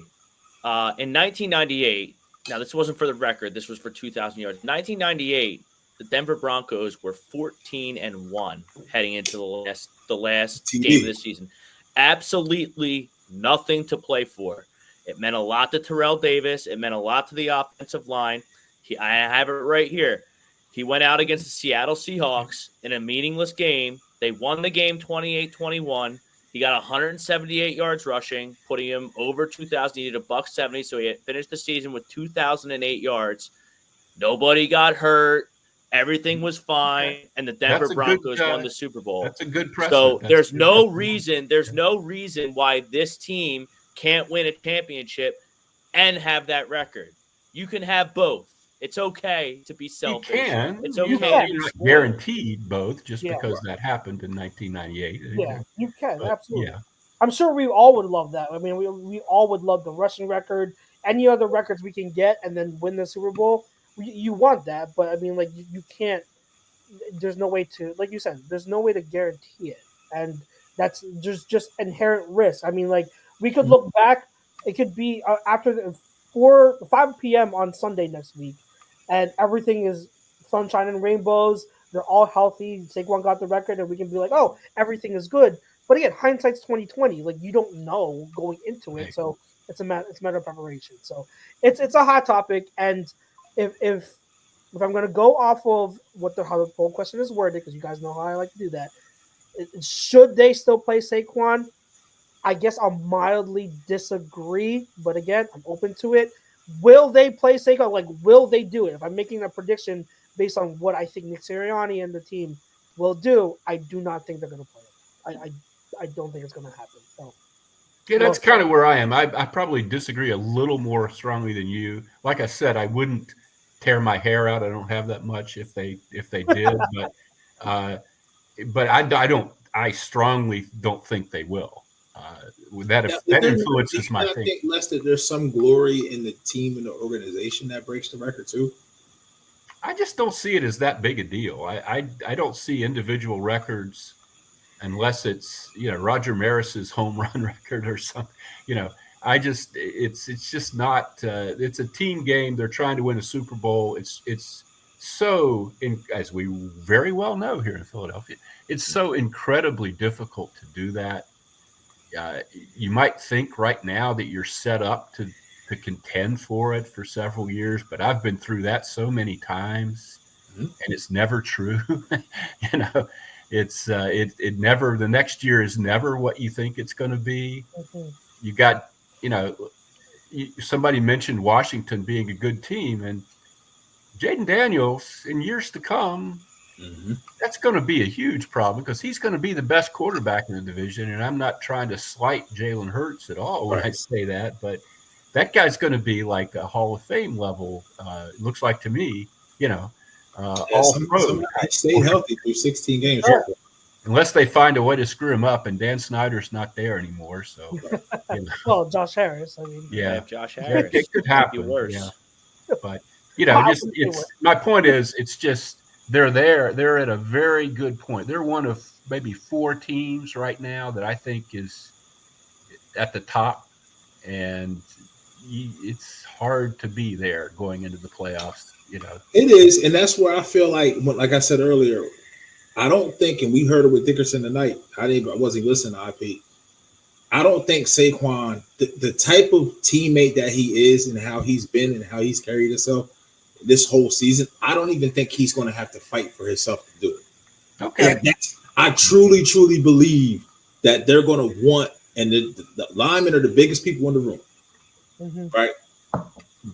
[SPEAKER 6] In 1998, now this wasn't for the record, this was for 2,000 yards. 1998, the Denver Broncos were 14-1 heading into the last game of the season. Absolutely nothing to play for. It meant a lot to Terrell Davis. It meant a lot to the offensive line. I have it right here. He went out against the Seattle Seahawks in a meaningless game. They won the game 28-21. He got 178 yards rushing, putting him over 2,000. He needed $170, so he had finished the season with 2,008 yards. Nobody got hurt. Everything was fine, and the Denver Broncos won the Super Bowl.
[SPEAKER 5] That's a good precedent.
[SPEAKER 6] So there's no reason why this team can't win a championship and have that record. You can have both. It's okay to be selfish.
[SPEAKER 5] You can.
[SPEAKER 6] It's okay.
[SPEAKER 5] You're not guaranteed both just because that happened in 1998.
[SPEAKER 1] Yeah, you can. Absolutely.
[SPEAKER 5] Yeah.
[SPEAKER 1] I'm sure we all would love that. I mean, we all would love the rushing record, any other records we can get, and then win the Super Bowl. You want that, but I mean, like you can't. There's no way to, like you said, there's no way to guarantee it, and that's just inherent risk. I mean, like we could look back. It could be after 5 p.m. on Sunday next week, and everything is sunshine and rainbows. They're all healthy. Saquon got the record, and we can be like, oh, everything is good. But again, hindsight's 20/20. Like you don't know going into it, so it's a matter of preparation. So it's a hot topic, and if I'm going to go off of how the poll question is worded, because you guys know how I like to do that, should they still play Saquon? I guess I'll mildly disagree, but again, I'm open to it. Will they play Saquon? Like, will they do it? If I'm making a prediction based on what I think Nick Sirianni and the team will do, I do not think they're going to play it. I don't think it's going to happen. So.
[SPEAKER 5] Yeah, that's kind of where I am. I probably disagree a little more strongly than you. Like I said, I wouldn't tear my hair out. I don't have that much if they did, but I strongly don't think they will. That influences my thinking.
[SPEAKER 3] I think, Lester, there's some glory in the team and the organization that breaks the record too.
[SPEAKER 5] I just don't see it as that big a deal. I don't see individual records unless it's Roger Maris's home run record or something. It's just not. It's a team game. They're trying to win a Super Bowl. It's so, as we very well know here in Philadelphia, it's so incredibly difficult to do that. You might think right now that you're set up to contend for it for several years, but I've been through that so many times, and it's never true. It's it never. The next year is never what you think it's going to be. Mm-hmm. You got somebody mentioned Washington being a good team, and Jaden Daniels in years to come. Mm-hmm. That's going to be a huge problem because he's going to be the best quarterback in the division. And I'm not trying to slight Jalen Hurts at all when I say that, but that guy's going to be like a Hall of Fame level. Looks like to me, all pro.
[SPEAKER 3] Stay healthy through 16 games.
[SPEAKER 5] Yeah. Unless they find a way to screw him up, and Dan Snyder's not there anymore. So,
[SPEAKER 1] well, Josh Harris. I mean,
[SPEAKER 6] Josh Harris.
[SPEAKER 5] It could happen. Yeah. But it's my point is, it's just. They're there. They're at a very good point. They're one of maybe 4 teams right now that I think is at the top, and it's hard to be there going into the playoffs.
[SPEAKER 3] It is, and that's where I feel like I said earlier, I don't think, and we heard it with Dickerson tonight. I wasn't listening to IP. I don't think Saquon, the type of teammate that he is and how he's been and how he's carried himself this whole season, I don't even think he's going to have to fight for himself to do it.
[SPEAKER 5] Okay.
[SPEAKER 3] I truly, truly believe that they're going to want, and the linemen are the biggest people in the room, right?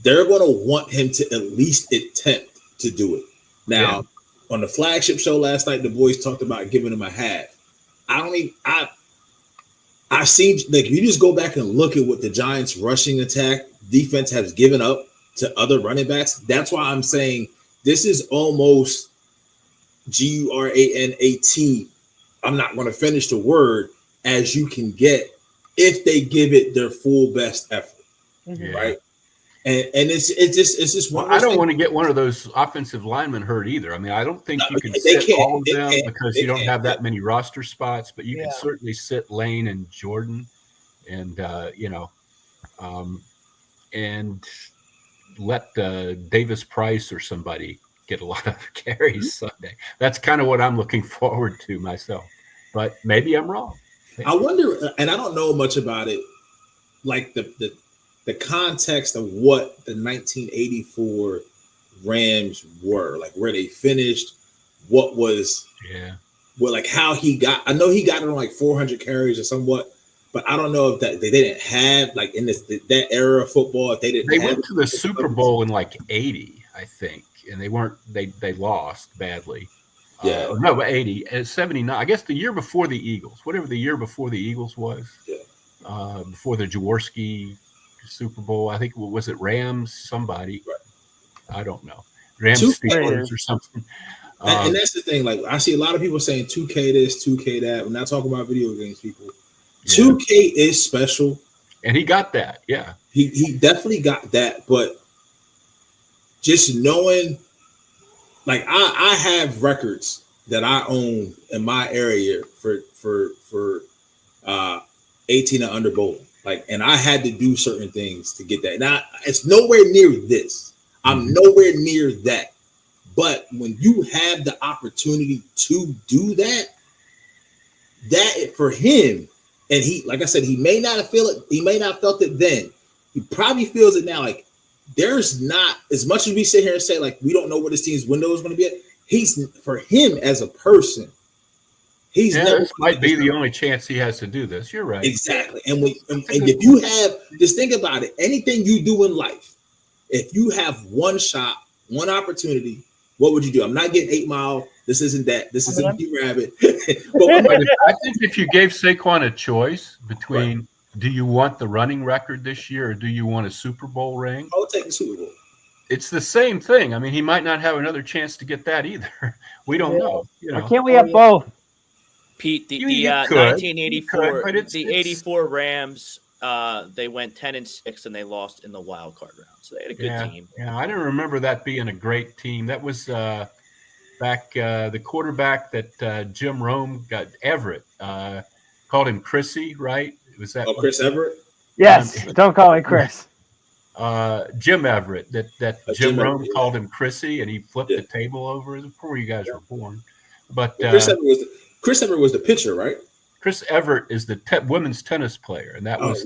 [SPEAKER 3] They're going to want him to at least attempt to do it. Now, on the flagship show last night, the boys talked about giving him a half. I've seen, like, you just go back and look at what the Giants' rushing attack defense has given up to other running backs. That's why I'm saying this is almost GURANAT. I'm not going to finish the word as you can get if they give it their full best effort, right? And it's just one.
[SPEAKER 5] I don't want to get one of those offensive linemen hurt either. I mean, I don't think you can sit all of them because you don't have that many roster spots, but you can certainly sit Lane and Jordan, and and let Davis Price or somebody get a lot of carries Sunday. That's kind of what I'm looking forward to myself, but maybe I'm wrong.
[SPEAKER 3] I wonder, and I don't know much about it, like the context of what the 1984 Rams were, like where they finished, what was, like how he got. I know he got it on like 400 carries or somewhat, but I don't know if that they didn't have, like in that era of football, if they didn't.
[SPEAKER 5] They
[SPEAKER 3] have
[SPEAKER 5] went to the Super Bowl in like 80, I think, and they weren't. They lost badly.
[SPEAKER 3] Yeah,
[SPEAKER 5] no, 80 and 79. I guess the year before the Eagles, whatever the year before the Eagles was, before the Jaworski Super Bowl. I think, was it Rams? Somebody, I don't know. Rams Steelers or something.
[SPEAKER 3] And that's the thing. Like, I see a lot of people saying 2K this, 2K that. We're not talking about video games, people. 2K is special,
[SPEAKER 5] and he got that. Yeah,
[SPEAKER 3] he definitely got that. But just knowing, like, I have records that I own in my area for 18 and under bowling. Like, and I had to do certain things to get that. Now, it's nowhere near this. I'm nowhere near that. But when you have the opportunity to do that for him, and he, like I said, he may not have felt it. He may not have felt it then. He probably feels it now. Like, there's not, as much as we sit here and say, like, we don't know what this team's window is going to be at. For him as a person,
[SPEAKER 5] this might be the only chance he has to do this. You're right.
[SPEAKER 3] Exactly. And if you have, just think about it. Anything you do in life, if you have one shot, one opportunity, what would you do? I'm not getting 8 Mile. This isn't that. This isn't B-Rabbit.
[SPEAKER 5] I think if you gave Saquon a choice between, do you want the running record this year or do you want a Super Bowl ring?
[SPEAKER 3] I would take the Super Bowl.
[SPEAKER 5] It's the same thing. I mean, he might not have another chance to get that either. We don't know.
[SPEAKER 4] Or can't we have both?
[SPEAKER 6] Pete, the
[SPEAKER 5] 1984,
[SPEAKER 6] the 84 Rams, they went 10-6 and they lost in the wild card round. So they had a good team.
[SPEAKER 5] Yeah, I don't remember that being a great team. That was back the quarterback that Jim Rome got, Everett, called him Chrissy, right? Was that
[SPEAKER 3] Chris Everett?
[SPEAKER 4] Yes, don't call it Chris.
[SPEAKER 5] Jim Everett, that Jim Rome
[SPEAKER 3] Everett,
[SPEAKER 5] called him Chrissy, and he flipped the table over before you guys were born. But
[SPEAKER 3] Chris Everett was the pitcher, right?
[SPEAKER 5] Chris Everett is the women's tennis player, and that was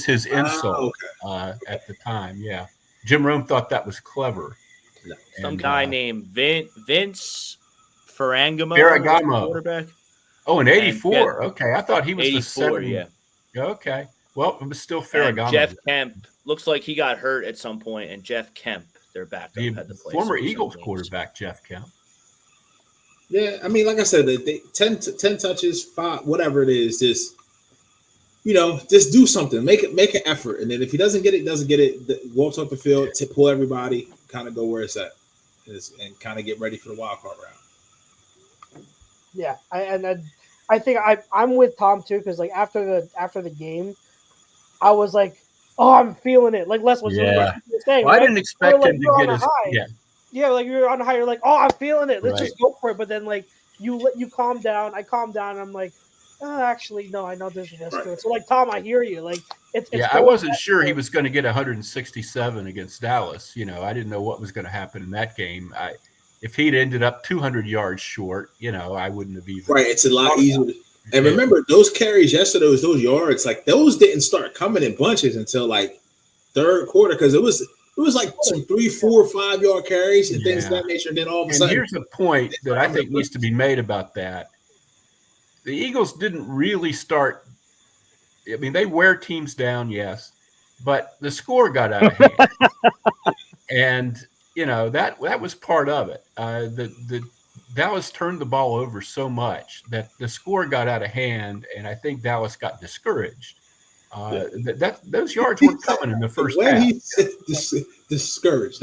[SPEAKER 5] his insult at the time. Yeah, Jim Rome thought that was clever.
[SPEAKER 3] No.
[SPEAKER 6] Some guy named Vince Ferragamo, quarterback.
[SPEAKER 5] Oh, in 84. Okay, I thought he was
[SPEAKER 6] 84,
[SPEAKER 5] the 70.
[SPEAKER 6] Yeah.
[SPEAKER 5] Okay. Well, it was still Ferragamo.
[SPEAKER 6] Jeff Kemp looks like he got hurt at some point, and Jeff Kemp, their backup, had to play.
[SPEAKER 5] Former Eagles quarterback Jeff Kemp.
[SPEAKER 3] Yeah, I mean, like I said, they 10 touches, 5, whatever it is, just do something, make an effort, and then if he doesn't get it, walks off the field, pull everybody, kind of go where it's at, and kind of get ready for the wild card round.
[SPEAKER 1] Yeah, I think I'm with Tom too, because like after the game, I was like, oh, I'm feeling it. Like Les was saying.
[SPEAKER 5] Well, I didn't expect him to get his
[SPEAKER 1] Yeah, like you're on a high, you're like, oh, I'm feeling it. Let's just go for it. But then like you calm down. I calm down. I'm like, Actually, no, I know there's a risk to it. So, like, Tom, I hear you. Like, it's
[SPEAKER 5] I wasn't sure he was going to get 167 against Dallas. I didn't know what was going to happen in that game. If he'd ended up 200 yards short, I wouldn't have even.
[SPEAKER 3] Right, it's a lot easier. And remember, those carries yesterday, those yards, like those didn't start coming in bunches until like third quarter because it was like some 3, 4, 5 yard carries and things of that nature. And then all of a sudden,
[SPEAKER 5] here's a point that I think needs to be made about that. The Eagles didn't really start. I mean, they wear teams down, yes, but the score got out of hand, and that was part of it. The Dallas turned the ball over so much that the score got out of hand, and I think Dallas got discouraged. Those yards weren't coming in the first half.
[SPEAKER 3] He said discouraged.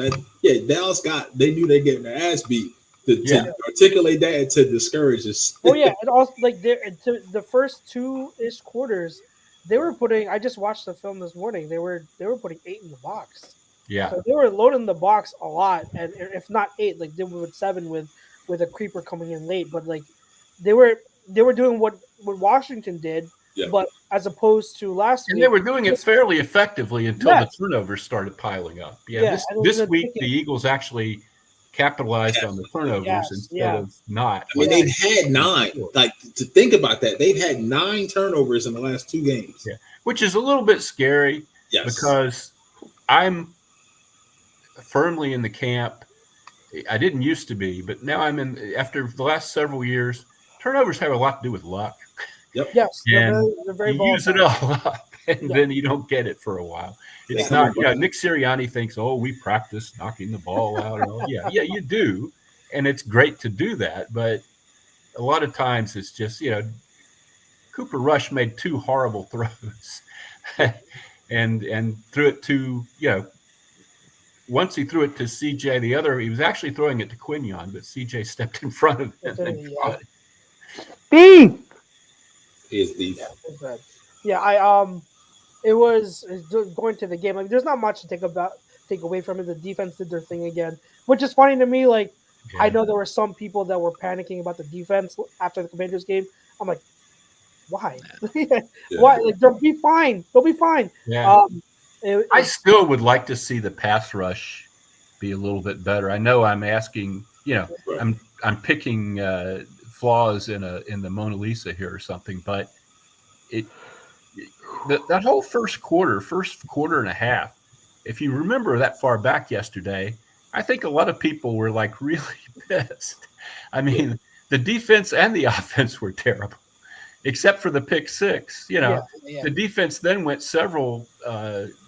[SPEAKER 3] Dallas they knew they getting their ass beat. To articulate that and to discourage us.
[SPEAKER 1] Oh yeah, and also like the first 2-ish quarters, they were putting. I just watched the film this morning. They were putting 8 in the box.
[SPEAKER 5] Yeah,
[SPEAKER 1] so they were loading the box a lot, and if not 8, like they were 7 with a creeper coming in late. But like they were doing what Washington did, but as opposed to last week,
[SPEAKER 5] and they were doing it fairly effectively until the turnovers started piling up. This week the Eagles actually capitalized on the turnovers instead of not.
[SPEAKER 3] I mean, they've had 9. Like, to think about that, they've had 9 turnovers in the last 2 games.
[SPEAKER 5] Yeah, which is a little bit scary because I'm firmly in the camp. I didn't used to be, but now I'm in. After the last several years, turnovers have a lot to do with luck.
[SPEAKER 3] Yep.
[SPEAKER 1] Yes.
[SPEAKER 5] And
[SPEAKER 1] they're very
[SPEAKER 5] you use it all up, and then you don't get it for a while. It's not. Nick Sirianni thinks, we practice knocking the ball out. Yeah, you do, and it's great to do that. But a lot of times it's just Cooper Rush made 2 horrible throws, and threw it to once he threw it to CJ. The other he was actually throwing it to Quignon, but CJ stepped in front of him.
[SPEAKER 4] Beef.
[SPEAKER 3] He is beef.
[SPEAKER 1] It was going to the game. Like, there's not much to take away from it. The defense did their thing again, which is funny to me. Like, I know there were some people that were panicking about the defense after the Commanders game. I'm like, why? Why? Like, they'll be fine. They'll be fine.
[SPEAKER 5] Yeah. I still would like to see the pass rush be a little bit better. I know I'm asking. I'm picking flaws in the Mona Lisa here or something, but that whole first quarter and a half, if you remember that far back yesterday, I think a lot of people were like really pissed. I mean, the defense and the offense were terrible, except for the pick 6. The defense then went several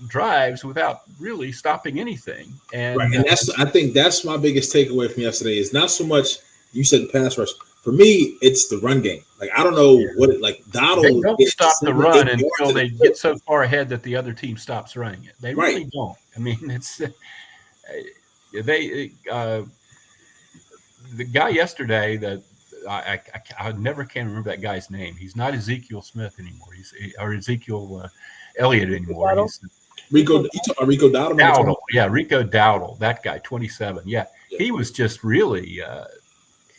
[SPEAKER 5] drives without really stopping anything. And
[SPEAKER 3] I think that's my biggest takeaway from yesterday is not so much you said the pass rush. For me, it's the run game. Like, I don't know what it like. Donald
[SPEAKER 5] they don't stop the run until they get so far ahead that the other team stops running it. They really don't. I mean, it's the guy yesterday that I never can remember that guy's name. He's not Ezekiel Smith anymore. Or Ezekiel Elliott anymore.
[SPEAKER 3] Rico Dowdle.
[SPEAKER 5] Dowdle. Yeah, Rico Dowdle. That guy, 27. Yeah. He was just really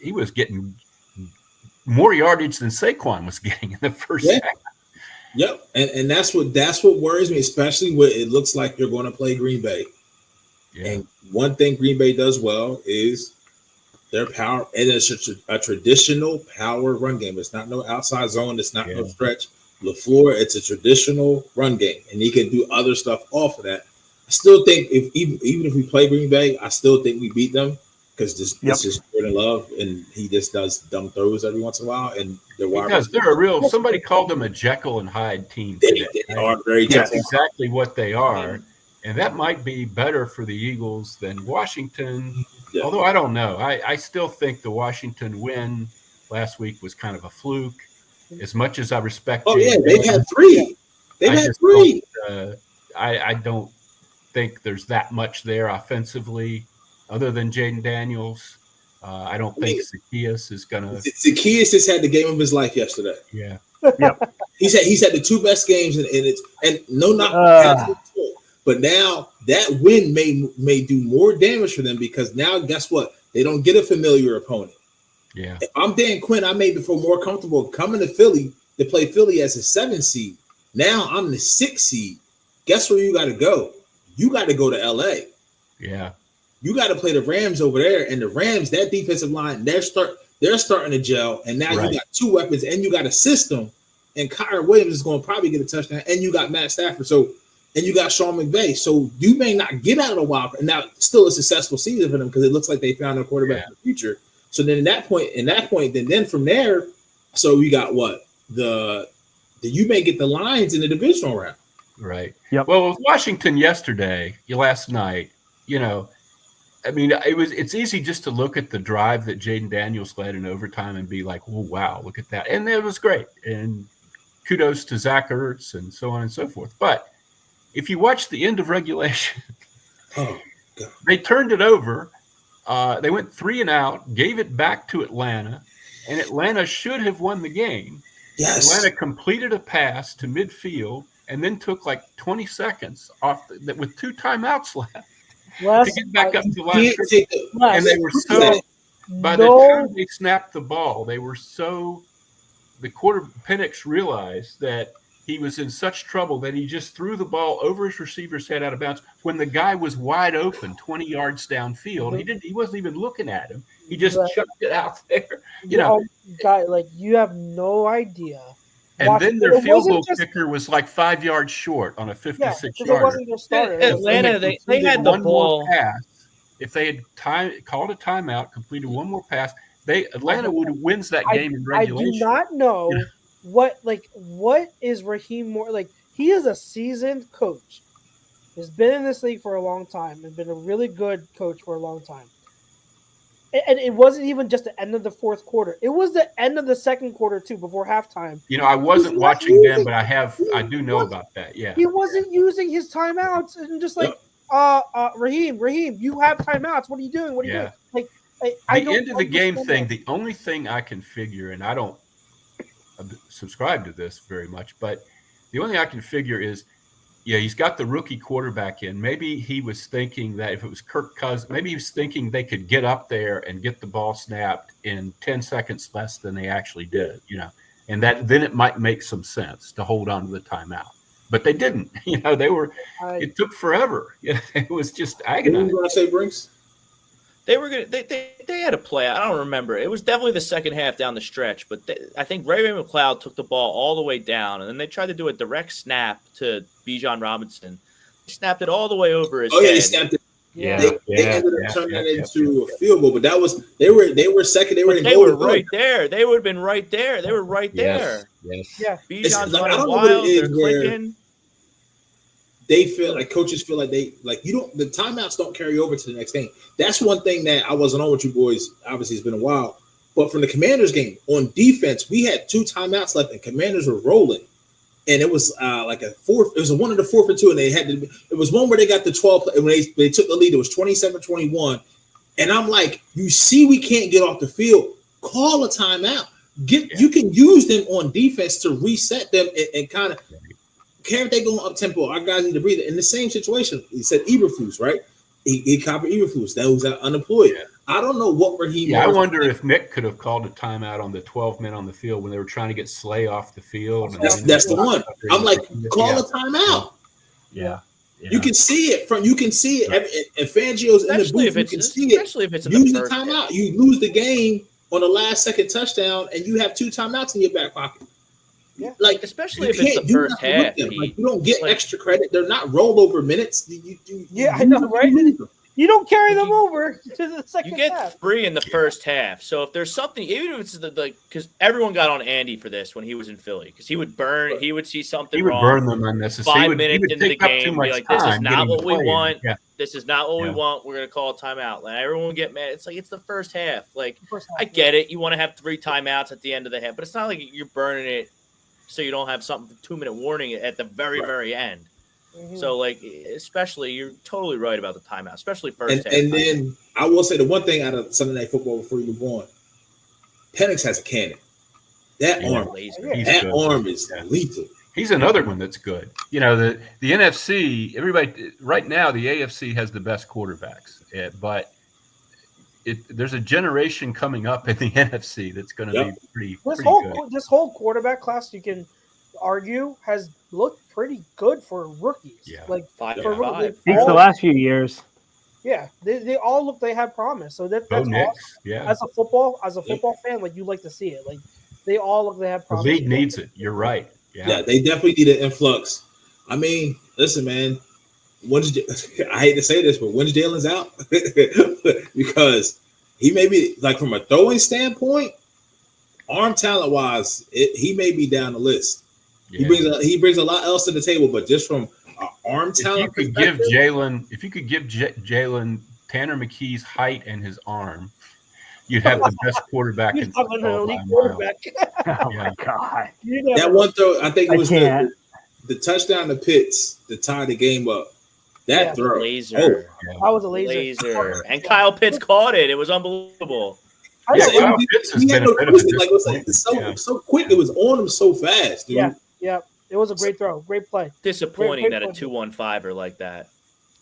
[SPEAKER 5] he was getting more yardage than Saquon was getting in the first half.
[SPEAKER 3] Yep, and that's what worries me, especially when it looks like you're going to play Green Bay. Yeah. And one thing Green Bay does well is their power, and it's a traditional power run game. It's not no outside zone. It's not no stretch. LaFleur, it's a traditional run game, and he can do other stuff off of that. I still think even if we play Green Bay, I still think we beat them. Because this is Jordan Love, and he just does dumb throws every once in a while. And
[SPEAKER 5] they're somebody called them a Jekyll and Hyde team.
[SPEAKER 3] They are very Jekyll.
[SPEAKER 5] That's exactly what they are. And that might be better for the Eagles than Washington. Yeah. Although I don't know. I still think the Washington win last week was kind of a fluke. As much as I respect
[SPEAKER 3] they've had 3. They've had 3.
[SPEAKER 5] I don't think there's that much there offensively. Other than Jaden Daniels, I don't think Zacchaeus is going to.
[SPEAKER 3] Zacchaeus just had the game of his life yesterday.
[SPEAKER 5] Yeah.
[SPEAKER 4] Yep.
[SPEAKER 3] He's had the 2 best games, but now that win may do more damage for them because now guess what? They don't get a familiar opponent.
[SPEAKER 5] Yeah.
[SPEAKER 3] If I'm Dan Quinn, I may feel more comfortable coming to Philly to play Philly as a 7 seed. Now I'm the 6 seed. Guess where you got to go? You got to go to LA.
[SPEAKER 5] Yeah.
[SPEAKER 3] You got to play the Rams over there, and the Rams, that defensive line, they're starting to gel, and now you got 2 weapons, and you got a system, and Kyron Williams is going to probably get a touchdown, and you got Matt Stafford, and you got Sean McVay, so you may not get out of the wild card. Now, still a successful season for them because it looks like they found a quarterback in the future. So then, in that point, then from there, so we got what you may get the Lions in the divisional round,
[SPEAKER 5] right?
[SPEAKER 4] Yep.
[SPEAKER 5] Well, with Washington last night, I mean, it's easy just to look at the drive that Jaden Daniels led in overtime and be like, "Oh wow, look at that!" And it was great. And kudos to Zach Ertz and so on and so forth. But if you watch the end of regulation, they turned it over. They went 3 and out, gave it back to Atlanta, and Atlanta should have won the game.
[SPEAKER 3] Yes.
[SPEAKER 5] Atlanta completed a pass to midfield and then took like 20 seconds off with 2 timeouts left. To get back up to the line of scrimmage. And they were by the time they snapped the ball, the Penix realized that he was in such trouble that he just threw the ball over his receiver's head out of bounds when the guy was wide open 20 yards downfield. He wasn't even looking at him. He just chucked it out there.
[SPEAKER 1] Guy, like, you have no idea.
[SPEAKER 5] And then their field goal kicker was like 5 yards short on a 56-yarder.
[SPEAKER 6] Atlanta, they had the ball.
[SPEAKER 5] Pass. If they had called a timeout, completed one more pass, Atlanta wins that game in regulation.
[SPEAKER 1] I do not know what is Raheem Moore like. He is a seasoned coach. He's been in this league for a long time and been a really good coach for a long time. And it wasn't even just the end of the fourth quarter. It was the end of the second quarter too, before halftime.
[SPEAKER 5] I wasn't watching them, but I do know about that. Yeah,
[SPEAKER 1] he wasn't using his timeouts and just like, Raheem, you have timeouts. What are you doing? What are you doing? Like, I
[SPEAKER 5] the end of the game thing. The only thing I can figure, and I don't subscribe to this very much, but the only thing I can figure is, he's got the rookie quarterback in. Maybe he was thinking that if it was Kirk Cousins, maybe he was thinking they could get up there and get the ball snapped in 10 seconds less than they actually did, and that then it might make some sense to hold on to the timeout. But they didn't. It took forever. It was just agonizing.
[SPEAKER 3] What were you going to say, Brinks?
[SPEAKER 6] They had a play. I don't remember. It was definitely the second half down the stretch, but I think Ray McLeod took the ball all the way down, and then they tried to do a direct snap to Bijan Robinson. He snapped it all the way over his head.
[SPEAKER 3] They snapped it. They ended up turning it into a field goal, but that was they were second. They were
[SPEAKER 6] right there. They would have been right there. They were right there.
[SPEAKER 5] Yes.
[SPEAKER 1] Yeah.
[SPEAKER 6] Bijan's running wild. They're clicking.
[SPEAKER 3] They feel like coaches feel like the timeouts don't carry over to the next game. That's one thing that I wasn't on with you boys. Obviously, it's been a while. But from the Commanders game, on defense, we had 2 timeouts left, and Commanders were rolling. And it was like a fourth. It was one of the 4th and 2, and they had to. It was one where they got the 12. And when they took the lead, it was 27-21. And I'm like, you see, we can't get off the field. Call a timeout. You can use them on defense to reset them and kind of. Care if they go up tempo, our guys need to breathe. In the same situation, he said Eberflus, right? He copied Eberflus. That was unemployed. Yeah. I don't know what Raheem.
[SPEAKER 5] I wonder if Nick could have called a timeout on the 12 men on the field when they were trying to get Slay off the field.
[SPEAKER 3] That's the one. I'm like, call a timeout.
[SPEAKER 5] Yeah.
[SPEAKER 3] You can see it and Fangio's in the booth. You can see it.
[SPEAKER 6] Especially if it's
[SPEAKER 3] use the timeout. You lose the game on the last second touchdown, and you have 2 timeouts in your back pocket.
[SPEAKER 1] Yeah,
[SPEAKER 6] like especially if it's the first half.
[SPEAKER 3] Like, you don't get extra credit. They're not rollover minutes.
[SPEAKER 1] I know, right? You don't carry them over to the second half.
[SPEAKER 6] You get 3 in the first half. So if there's something, even if it's because everyone got on Andy for this when he was in Philly, because he would burn, he would see something wrong.
[SPEAKER 5] He would burn them unnecessarily.
[SPEAKER 6] 5 minutes into the game, be like, "This is not what we want.
[SPEAKER 5] Yeah.
[SPEAKER 6] This is not what we want. We're gonna call a timeout." Like everyone would get mad. It's like it's the first half. Like I get it. You want to have 3 timeouts at the end of the half, but it's not like you're burning it. So you don't have something 2-minute warning at the very end. Mm-hmm. So especially you're totally right about the timeout, especially first half.
[SPEAKER 3] And then I will say the one thing out of Sunday Night Football before you move on, Penix has a cannon. That arm is lethal.
[SPEAKER 5] He's another one that's good. The NFC, everybody right now, the AFC has the best quarterbacks, but there's a generation coming up in the NFC that's going to be pretty good.
[SPEAKER 1] This whole quarterback class, you can argue, has looked pretty good for rookies.
[SPEAKER 6] Yeah.
[SPEAKER 1] Like
[SPEAKER 6] 5
[SPEAKER 1] for
[SPEAKER 6] and 5.
[SPEAKER 4] It's the last few years.
[SPEAKER 1] Yeah, they all look they have promise. So that's awesome.
[SPEAKER 5] Yeah.
[SPEAKER 1] As a football fan, like you like to see it. Like they all look they have promise.
[SPEAKER 5] The league needs it. You're right.
[SPEAKER 3] Yeah, they definitely need an influx. I mean, listen, man. I hate to say this, but when's Jalen's out? Because he may be like from a throwing standpoint, arm talent wise, he may be down the list. Yeah. He brings a lot else to the table, but just from arm talent,
[SPEAKER 5] if you could give Jalen Tanner McKee's height and his arm, you'd have the best quarterback in football.
[SPEAKER 1] Oh my
[SPEAKER 4] God!
[SPEAKER 3] That one throw, I think it was the touchdown to Pitts to tie the game up. That throw,
[SPEAKER 6] laser.
[SPEAKER 1] That was a laser.
[SPEAKER 6] And Kyle Pitts caught it. It was unbelievable.
[SPEAKER 3] Kyle Pitts has been so quick. It was on him so fast, dude.
[SPEAKER 1] Yeah. It was a great throw, great play.
[SPEAKER 6] Disappointing that a 2-1-5er like that,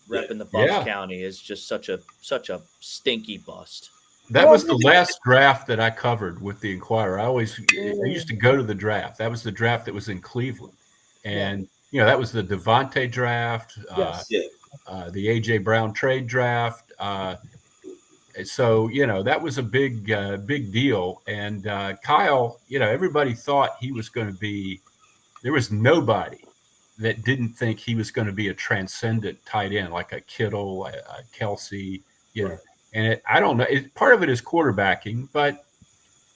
[SPEAKER 6] repping the Bucks County, is just such a stinky bust.
[SPEAKER 5] That was the last draft that I covered with the Inquirer. I used to go to the draft. That was the draft that was in Cleveland, and that was the Devontae draft, the AJ Brown trade draft. So that was a big deal. And Kyle, everybody thought he was going to be. There was nobody that didn't think he was going to be a transcendent tight end like a Kittle, a Kelsey. Right. And I don't know. Part of it is quarterbacking, but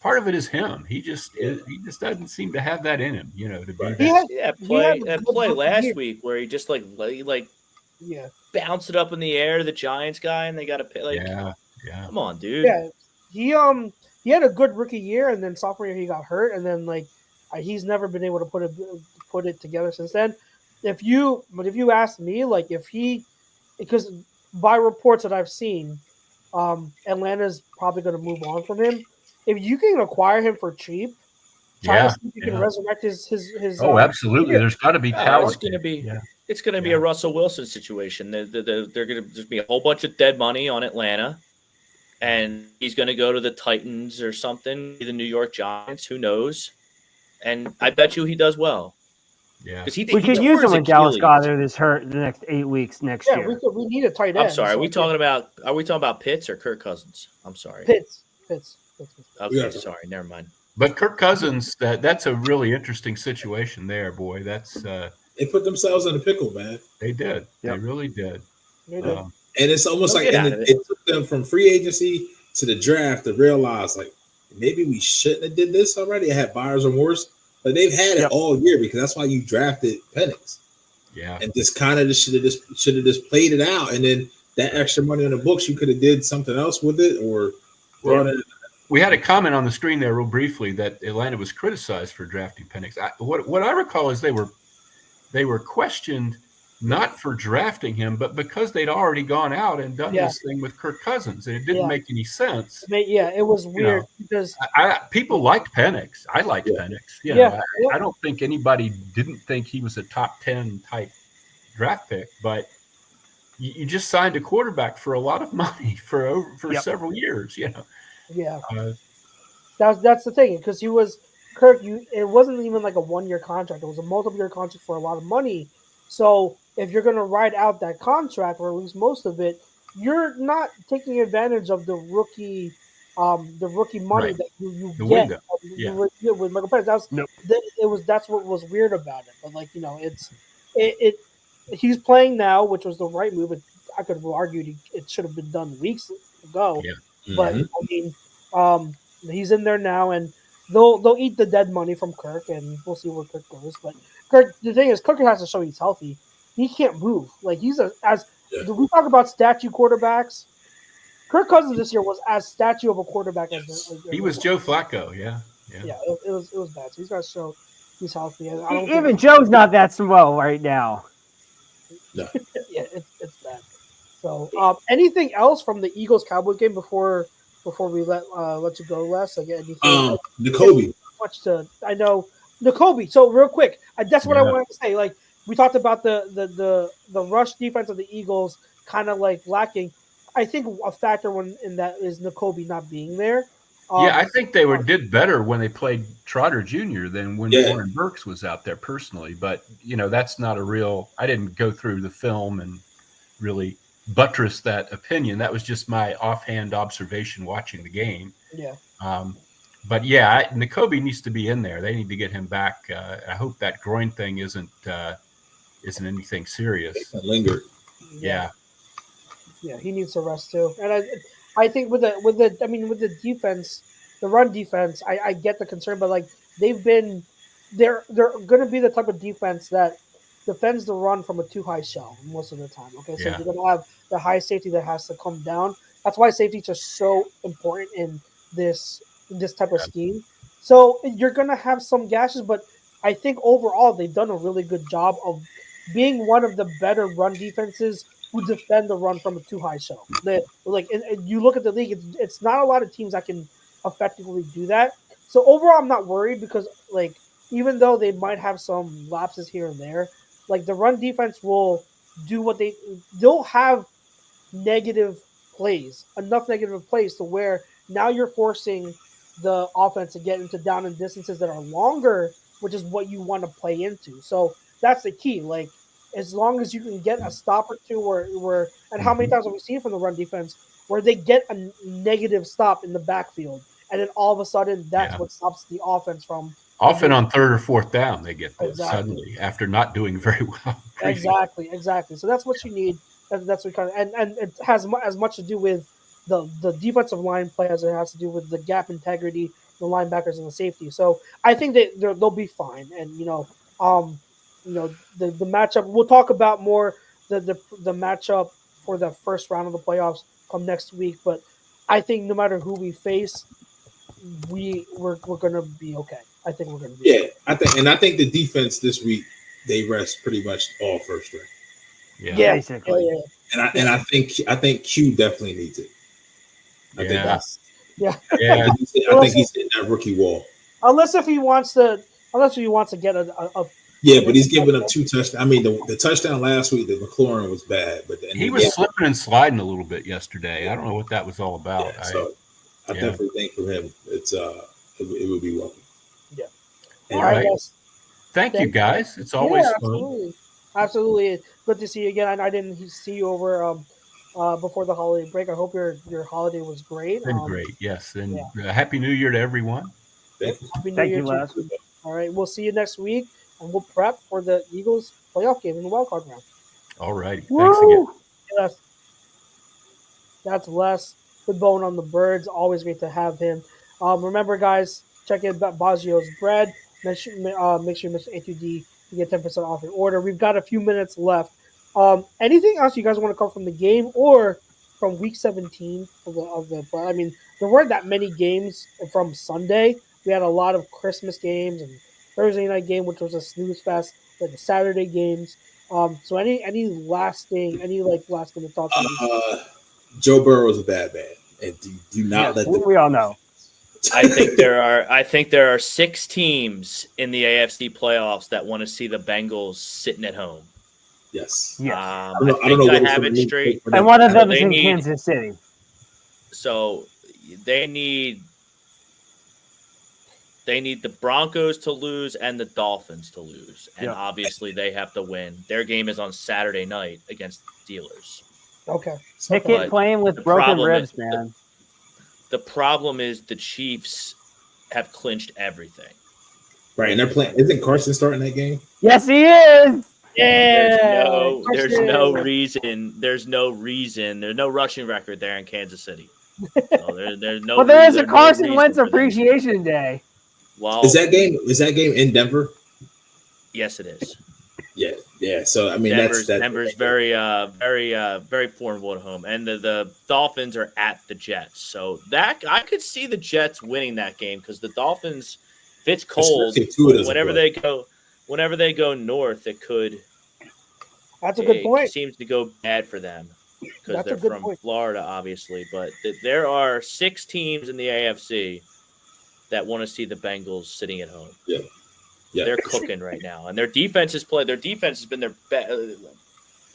[SPEAKER 5] part of it is him. He just doesn't seem to have that in him, to be.
[SPEAKER 6] Play last week where he just bounced it up in the air to the Giants guy, and they got to pay. Come on, dude.
[SPEAKER 1] Yeah, he had a good rookie year, and then sophomore year he got hurt, and then he's never been able to put it together since then. If you ask me, because by reports that I've seen, Atlanta's probably going to move on from him. If you can acquire him for cheap, try to see if you can resurrect his.
[SPEAKER 5] Absolutely. There's got to be talent.
[SPEAKER 6] It's going to be a Russell Wilson situation. They're going to just be a whole bunch of dead money on Atlanta, and he's going to go to the Titans or something, the New York Giants. Who knows? And I bet you he does well.
[SPEAKER 4] Yeah, we could use him when Dallas Goedert is hurt the next 8 weeks next year.
[SPEAKER 1] We need a tight end.
[SPEAKER 6] I'm sorry. Are we talking about Pitts or Kirk Cousins? I'm sorry.
[SPEAKER 1] Pitts.
[SPEAKER 6] Okay, sorry. Never mind.
[SPEAKER 5] But Kirk Cousins, that's a really interesting situation there, boy. That's
[SPEAKER 3] they put themselves in a pickle, man.
[SPEAKER 5] They did. Yep. They really did.
[SPEAKER 3] And it's almost like it took them from free agency to the draft to realize maybe we shouldn't have did this already. I had buyer's remorse, but they've had it all year because that's why you drafted Penix.
[SPEAKER 5] Yeah,
[SPEAKER 3] and this kind of should have just played it out, and then that extra money on the books, you could have did something else with it or brought it.
[SPEAKER 5] We had a comment on the screen there real briefly that Atlanta was criticized for drafting Penix. What I recall is they were questioned not for drafting him, but because they'd already gone out and done this thing with Kirk Cousins, and it didn't make any sense.
[SPEAKER 1] It was weird because
[SPEAKER 5] people liked Penix. I liked Penix. I don't think anybody didn't think he was a top 10 type draft pick, but you just signed a quarterback for a lot of money for several years.
[SPEAKER 1] Yeah, that's the thing because he was Kirk. It wasn't even like a 1-year contract; it was a multiple-year contract for a lot of money. So if you're going to ride out that contract, or at least most of it, you're not taking advantage of the rookie money that you get with Michael Penix. That's what was weird about it. But he's playing now, which was the right move. I could have argued it should have been done weeks ago. Yeah. Mm-hmm. But he's in there now, and they'll eat the dead money from Kirk, and we'll see where Kirk goes. But Kirk, the thing is, Kirk has to show he's healthy. He can't move. We talk about statue quarterbacks. Kirk Cousins this year was as statue of a quarterback as
[SPEAKER 5] he was Joe Flacco. Yeah.
[SPEAKER 1] It was bad. So he's got to show he's healthy.
[SPEAKER 4] Even Joe's not that swell right now.
[SPEAKER 3] No.
[SPEAKER 1] It's bad. So, anything else from the Eagles Cowboys game before we let you go, Les?
[SPEAKER 3] N'Kobe.
[SPEAKER 1] I know N'Kobe. So real quick, that's what I wanted to say. We talked about the rush defense of the Eagles kind of lacking. I think a factor in that is N'Kobe not being there.
[SPEAKER 5] Yeah, I think they did better when they played Trotter Jr. than when Oren Burks was out there personally. But, that's not a real – I didn't go through the film and really buttress that opinion. That was just my offhand observation watching the game.
[SPEAKER 1] Yeah.
[SPEAKER 5] But, yeah, N'Kobe needs to be in there. They need to get him back. I hope that groin thing isn't anything serious.
[SPEAKER 3] It lingered.
[SPEAKER 5] Yeah.
[SPEAKER 1] Yeah, he needs to rest too. And I think with the defense, the run defense, I get the concern, but like they're going to be the type of defense that defends the run from a too high shell most of the time. Okay, so you're going to have the high safety that has to come down. That's why safeties are so important in this type of scheme. So you're going to have some gashes, but I think overall they've done a really good job of being one of the better run defenses who defend the run from a too high shell. You look at the league, it's not a lot of teams that can effectively do that. So overall, I'm not worried because even though they might have some lapses here and there, the run defense will do what they'll have enough negative plays to where now you're forcing the offense to get into down and distances that are longer, which is what you want to play into. So that's the key. As long as you can get a stop or two where and how many times have we seen from the run defense where they get a negative stop in the backfield and then all of a sudden that's what stops the offense from
[SPEAKER 5] often on third or fourth down they get that suddenly after not doing very well.
[SPEAKER 1] Exactly. So that's what you need. That's what and it has as much to do with the defensive line play as it has to do with the gap integrity, the linebackers and the safety. So I think they'll be fine. And the matchup. We'll talk about more the matchup for the first round of the playoffs come next week. But I think no matter who we face, we're gonna be okay. I think we're gonna be okay.
[SPEAKER 3] I think the defense this week they rest pretty much all first string.
[SPEAKER 4] Yeah, basically.
[SPEAKER 1] Yeah.
[SPEAKER 3] And I think Q definitely needs it. I think that's
[SPEAKER 1] yeah.
[SPEAKER 3] I think he's hitting that rookie wall.
[SPEAKER 1] Unless he wants to get a
[SPEAKER 3] but he's giving up 2 touchdowns. I mean, the touchdown last week, the McLaurin was bad, but
[SPEAKER 5] he was slipping and sliding a little bit yesterday. I don't know what that was all about.
[SPEAKER 3] Yeah, so I definitely think for him, it's it would be welcome.
[SPEAKER 1] Yeah.
[SPEAKER 5] All right. Thank you guys. It's always
[SPEAKER 1] fun. Absolutely. Good to see you again. I didn't see you over before the holiday break. I hope your holiday was great.
[SPEAKER 5] Been great, yes. And Happy New Year to everyone.
[SPEAKER 1] Happy New Year to you. All right. We'll see you next week, and we'll prep for the Eagles playoff game in the wild card round.
[SPEAKER 5] All righty. Thanks again.
[SPEAKER 1] Yes. That's Les with Bone on the Birds. Always great to have him. Remember, guys, check in Baggio's Bread. Make sure you mention A2D to get 10% off your order. We've got a few minutes left. Anything else you guys want to cover from the game or from week 17 of the? I mean, there weren't that many games from Sunday. We had a lot of Christmas games and Thursday night game, which was a snooze fest. We had the Saturday games. So any last minute thoughts?
[SPEAKER 3] Joe Burrow is a bad man, and do not let them.
[SPEAKER 4] We all know.
[SPEAKER 6] I think there are 6 teams in the AFC playoffs that want to see the Bengals sitting at home.
[SPEAKER 3] Yes.
[SPEAKER 6] I have it straight.
[SPEAKER 4] And one of them is in Kansas City.
[SPEAKER 6] So they need the Broncos to lose and the Dolphins to lose. And obviously they have to win. Their game is on Saturday night against the Steelers.
[SPEAKER 1] Okay.
[SPEAKER 4] Pickett playing with broken ribs, man.
[SPEAKER 6] The problem is the Chiefs have clinched everything.
[SPEAKER 3] Right, and they're playing. Isn't Carson starting that game?
[SPEAKER 4] Yes, he is.
[SPEAKER 6] Yeah. There's no reason. There's no rushing record there in Kansas City. So there's no.
[SPEAKER 4] Well, there is a Carson Wentz Appreciation Day.
[SPEAKER 6] Well,
[SPEAKER 3] is that game in Denver?
[SPEAKER 6] Yes, it is.
[SPEAKER 3] Yeah. So I mean,
[SPEAKER 6] Denver's very formidable at home, and the Dolphins are at the Jets. So that I could see the Jets winning that game because the Dolphins, if it's cold, whenever they go north, it could.
[SPEAKER 1] That's a good point.
[SPEAKER 6] It seems to go bad for them because they're from Florida, obviously. But there are 6 teams in the AFC that want to see the Bengals sitting at home.
[SPEAKER 3] Yeah.
[SPEAKER 6] They're cooking right now, and their defense has been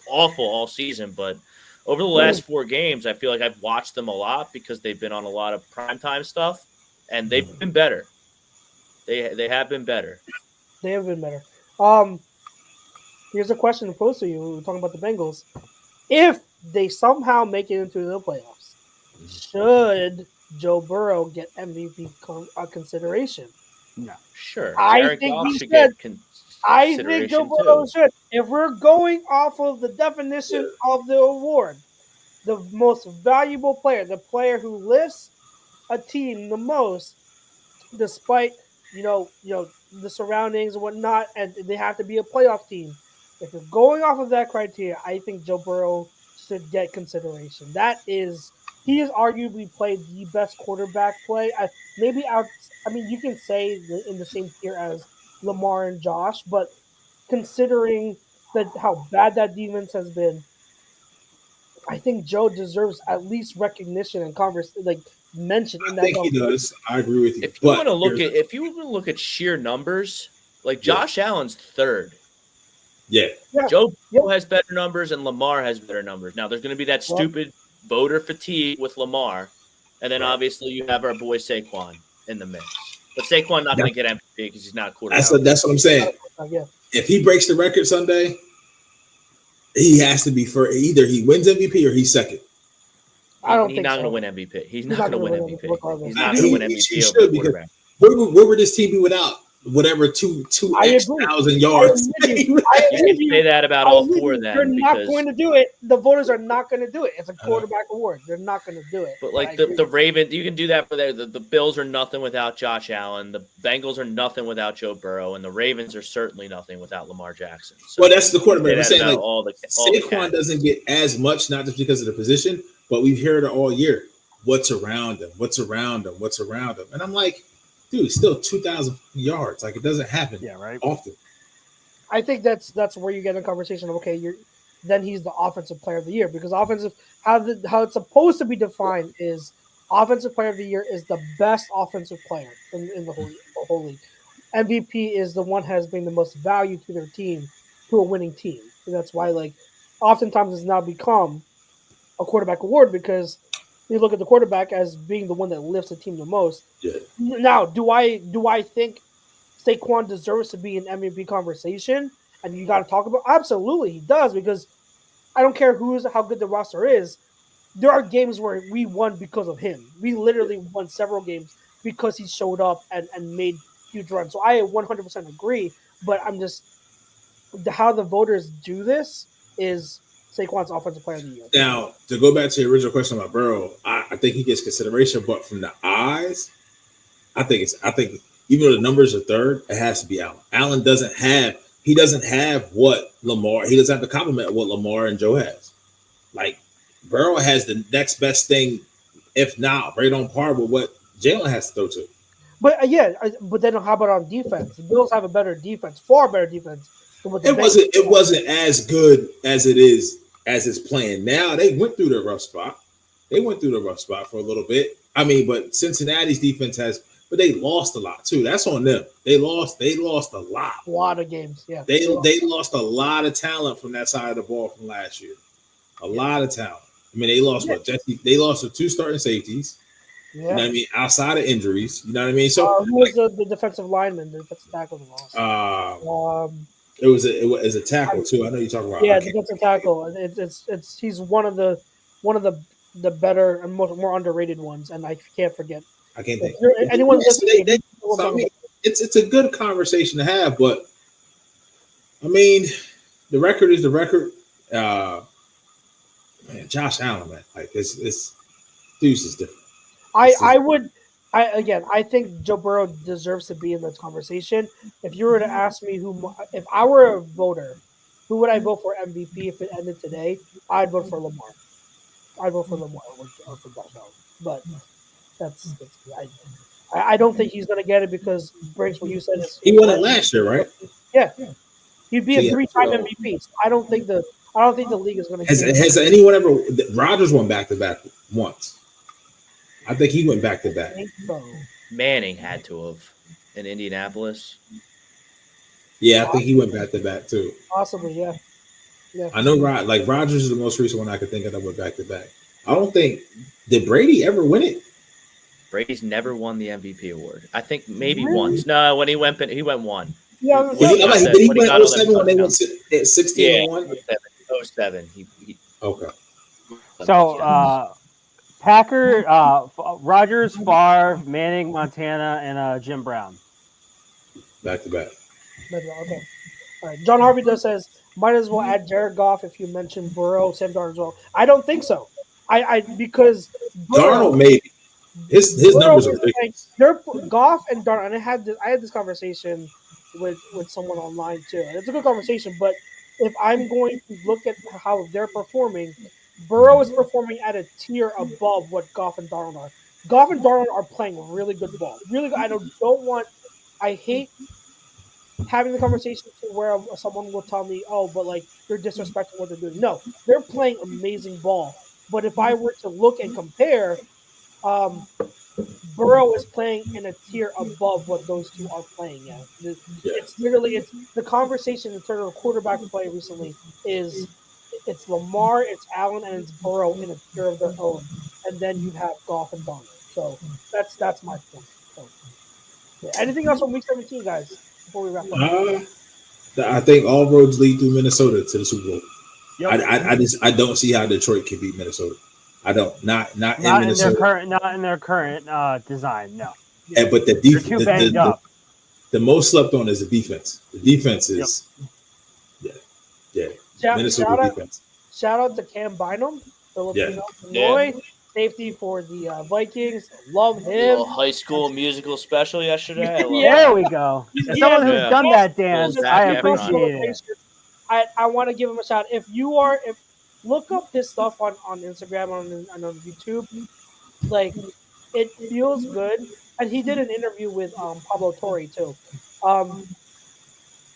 [SPEAKER 6] awful all season. But over the last 4 games, I feel like I've watched them a lot because they've been on a lot of primetime stuff, and they've been better. They have been better.
[SPEAKER 1] They have been better. Here's a question to pose to you. We're talking about the Bengals. If they somehow make it into the playoffs, should Joe Burrow get MVP consideration?
[SPEAKER 4] No.
[SPEAKER 6] Sure.
[SPEAKER 1] I
[SPEAKER 6] Jared
[SPEAKER 1] think
[SPEAKER 6] Goff
[SPEAKER 1] he
[SPEAKER 6] should
[SPEAKER 1] should.
[SPEAKER 6] get
[SPEAKER 1] I think Joe Burrow
[SPEAKER 6] too.
[SPEAKER 1] should. If we're going off of the definition of the award, the most valuable player, the player who lifts a team the most, despite the surroundings and whatnot, and they have to be a playoff team. If you're going off of that criteria, I think Joe Burrow should get consideration. He has arguably played the best quarterback play. You can say in the same tier as Lamar and Josh, but considering how bad that defense has been, I think Joe deserves at least recognition and mention in that.
[SPEAKER 3] I think he does. I agree with you.
[SPEAKER 6] If you want to look at sheer numbers, like Josh Allen's third.
[SPEAKER 3] Yeah.
[SPEAKER 6] Joe has better numbers and Lamar has better numbers. Now there's going to be that stupid voter fatigue with Lamar, and then obviously you have our boy Saquon in the mix. But Saquon not going to get MVP because he's not a quarterback.
[SPEAKER 3] That's what I'm saying. If he breaks the record Sunday, he has to be for either he wins MVP or he's second.
[SPEAKER 6] He's not going to win MVP. He's not going to win MVP. He's not going to win MVP over quarterback.
[SPEAKER 3] Where would this team be without whatever two X thousand yards?
[SPEAKER 6] You can say that about all 4 of them.
[SPEAKER 1] They're not going to do it. The voters are not going to do it. It's a quarterback award. They're not going to do it.
[SPEAKER 6] But like the Ravens, you can do that for the Bills are nothing without Josh Allen. The Bengals are nothing without Joe Burrow, and the Ravens are certainly nothing without Lamar Jackson. So
[SPEAKER 3] well, that's the quarterback. I'm saying
[SPEAKER 6] Saquon
[SPEAKER 3] doesn't get as much, not just because of the position, but we've heard it all year. What's around him? What's around him? What's around him? And I'm like, dude, still 2,000 yards. Like, it doesn't happen often.
[SPEAKER 1] I think that's where you get a conversation of, then he's the offensive player of the year, because how it's supposed to be defined is offensive player of the year is the best offensive player in the whole league. MVP is the one has been the most value to their team, to a winning team. And that's why, oftentimes it's now become a quarterback award, because you look at the quarterback as being the one that lifts the team the most.
[SPEAKER 3] Yeah.
[SPEAKER 1] Now, do I think Saquon deserves to be in MVP conversation? And you got to talk about absolutely he does, because I don't care how good the roster is. There are games where we won because of him. We literally won several games because he showed up and made huge runs. So I 100% agree. But I'm just how the voters do this is Saquon's offensive player of the year.
[SPEAKER 3] Now, to go back to your original question about Burrow, I think he gets consideration, but from the eyes, I think even though the numbers are third, it has to be Allen. Allen doesn't have what Lamar, he doesn't have the complement of what Lamar and Joe has. Like, Burrow has the next best thing, if not right on par with what Jalen has to throw to.
[SPEAKER 1] But but then how about on defense? The Bills have a better defense, far better defense.
[SPEAKER 3] It wasn't as good as it is as it's playing now. They went through the rough spot. For a little bit. I mean, but Cincinnati's defense but they lost a lot too. That's on them. They lost a lot.
[SPEAKER 1] A lot of games. Yeah.
[SPEAKER 3] They lost a lot of talent from that side of the ball from last year. A lot of talent. I mean, they lost they lost with 2 starting safeties. Yeah. You know what I mean? Outside of injuries. You know what I mean? So
[SPEAKER 1] who was the defensive lineman? The defensive tackle lost.
[SPEAKER 3] It was a tackle too. I know you're talking about.
[SPEAKER 1] Yeah, defensive tackle. He's one of the better and more underrated ones, and I can't forget.
[SPEAKER 3] I can't think.
[SPEAKER 1] Anyone listening?
[SPEAKER 3] It's a good conversation to have, but I mean, the record is the record. Man, Josh Allen, man, like it's Deuce is different.
[SPEAKER 1] I think Joe Burrow deserves to be in the conversation. If you were to ask me if I were a voter, who would I vote for MVP if it ended today? I'd vote for Lamar. I'd vote for Lamar or for Josh Allen. But I don't think he's going to get it because Briggs, what you said is
[SPEAKER 3] he won it last year, right?
[SPEAKER 1] Yeah. He'd be a 3-time MVP. So I don't think the league is going to.
[SPEAKER 3] Has anyone ever? Rodgers won back-to-back once. I think he went back-to-back.
[SPEAKER 1] So.
[SPEAKER 6] Manning had to have in Indianapolis.
[SPEAKER 3] Yeah, I think he went back-to-back too.
[SPEAKER 1] Possibly, yeah. Yeah.
[SPEAKER 3] I know Rodgers is the most recent one I could think of that went back to back. I don't think did Brady ever win it?
[SPEAKER 6] Brady's never won the MVP award. I think maybe once. No, when he went one.
[SPEAKER 1] Yeah,
[SPEAKER 3] Did he win
[SPEAKER 6] got all them
[SPEAKER 3] 07 when they went
[SPEAKER 6] touchdowns.
[SPEAKER 3] 16
[SPEAKER 6] Yeah,
[SPEAKER 3] and 1?
[SPEAKER 6] 07. He
[SPEAKER 3] Okay.
[SPEAKER 4] So Packer, Rodgers, Favre, Manning, Montana, and Jim Brown.
[SPEAKER 3] Back to back.
[SPEAKER 1] Okay. All right. John Harvey does says might as well add Jared Goff if you mentioned Burrow, Sam Darnold as well. I don't think so. Because
[SPEAKER 3] Darnold maybe his numbers are ridiculous.
[SPEAKER 1] They're Goff and Darnold. And I had this conversation with someone online too. And it's a good conversation, but if I'm going to look at how they're performing, Burrow is performing at a tier above what Goff and Darnold are. Goff and Darnold are playing really good ball. Really good. I hate having the conversation to where someone will tell me, oh, but like you're disrespecting what they're doing. No, they're playing amazing ball. But if I were to look and compare, Burrow is playing in a tier above what those two are playing at. It's the conversation in terms of quarterback play recently is it's Lamar, it's Allen, and it's Burrow in a tier of their own. And then you have Goff and Darnold. So that's my point. So, yeah. Anything else from Week 17, guys? Before we wrap up,
[SPEAKER 3] I think all roads lead through Minnesota to the Super Bowl.
[SPEAKER 4] Yep.
[SPEAKER 3] I don't see how Detroit can beat Minnesota. I don't. Not in Minnesota.
[SPEAKER 4] Not in their current design. No.
[SPEAKER 3] Yeah, but the
[SPEAKER 4] They're too banged up.
[SPEAKER 3] The most slept on is the defense. The defense is, Minnesota defense.
[SPEAKER 1] Shout out to Cam Bynum, Filipino Illinois, safety for the Vikings. Love him.
[SPEAKER 6] little high school musical special yesterday.
[SPEAKER 4] There we go. As someone who's done that dance, I appreciate it.
[SPEAKER 1] I want to give him a shout. If look up his stuff on Instagram on YouTube, like it feels good. And he did an interview with Pablo Torre too.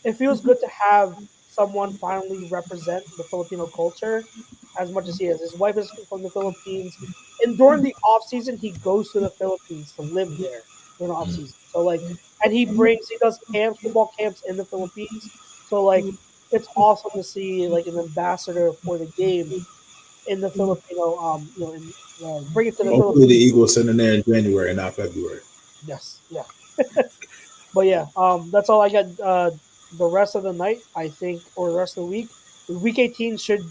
[SPEAKER 1] It feels good to have someone finally represent the Filipino culture as much as he is. His wife is from the Philippines, and during the off season, he goes to the Philippines to live there during the off season. So and he does football camps in the Philippines. So it's awesome to see an ambassador for the game in the Filipino, bring it to the
[SPEAKER 3] Philippines. Hopefully the Eagles send in there in January and not February.
[SPEAKER 1] Yes, yeah. But yeah, that's all I got. The rest of the night, I think, or the rest of the week. Week 18 should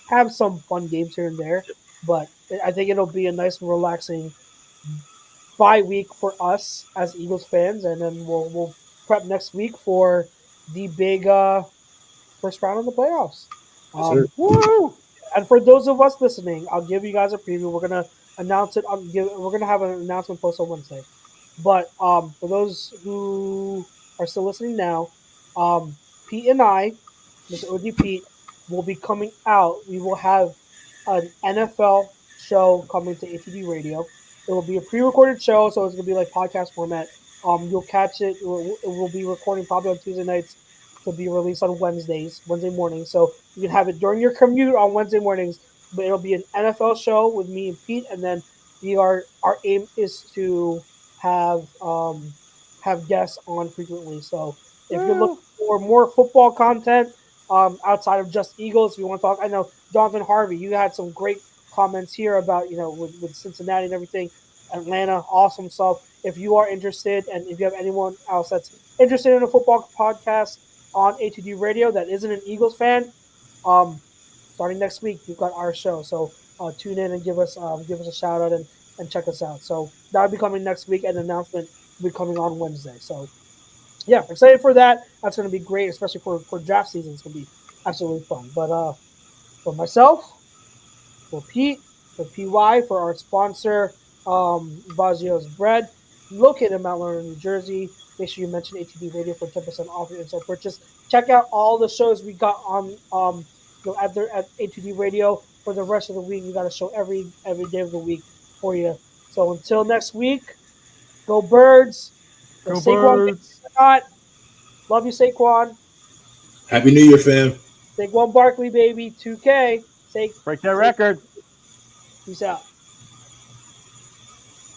[SPEAKER 1] have some fun games here and there, but I think it'll be a nice and relaxing bye week for us as Eagles fans, and then we'll prep next week for the big first round of the playoffs. Woo! And for those of us listening, I'll give you guys a preview. We're gonna announce it. We're gonna have an announcement post on Wednesday. But for those who are still listening now, Pete and I, Mr. OG Pete, will be coming out. We will have an NFL show coming to ATD Radio. It will be a pre-recorded show, so it's gonna be like podcast format. You'll catch it. We'll be recording probably on Tuesday nights to be released on Wednesday mornings. So you can have it during your commute on Wednesday mornings. But it'll be an NFL show with me and Pete, and then our aim is to have guests on frequently. So if you're looking for more football content outside of just Eagles, if you want to talk, I know Jonathan Harvey, you had some great comments here about with Cincinnati and everything, Atlanta, awesome stuff. If you are interested, and if you have anyone else that's interested in a football podcast on ATD Radio that isn't an Eagles fan, starting next week we've got our show. So tune in and give us a shout out and check us out. So that'll be coming next week, and the announcement will be coming on Wednesday. So yeah, excited for that. That's going to be great, especially for draft season. It's going to be absolutely fun. But for myself, for Pete, for PY, for our sponsor, Baggio's Bread, located in Mount Laurel, New Jersey. Make sure you mention ATD Radio for 10% off your in-store purchase. Check out all the shows we got on at ATD Radio for the rest of the week. We got a show every day of the week for you. So until next week, go Birds.
[SPEAKER 4] Go
[SPEAKER 1] Saquon
[SPEAKER 4] Birds.
[SPEAKER 1] Love you, Saquon.
[SPEAKER 3] Happy New Year, fam.
[SPEAKER 1] Saquon Barkley, baby. 2K.
[SPEAKER 4] Break that record.
[SPEAKER 1] Peace out.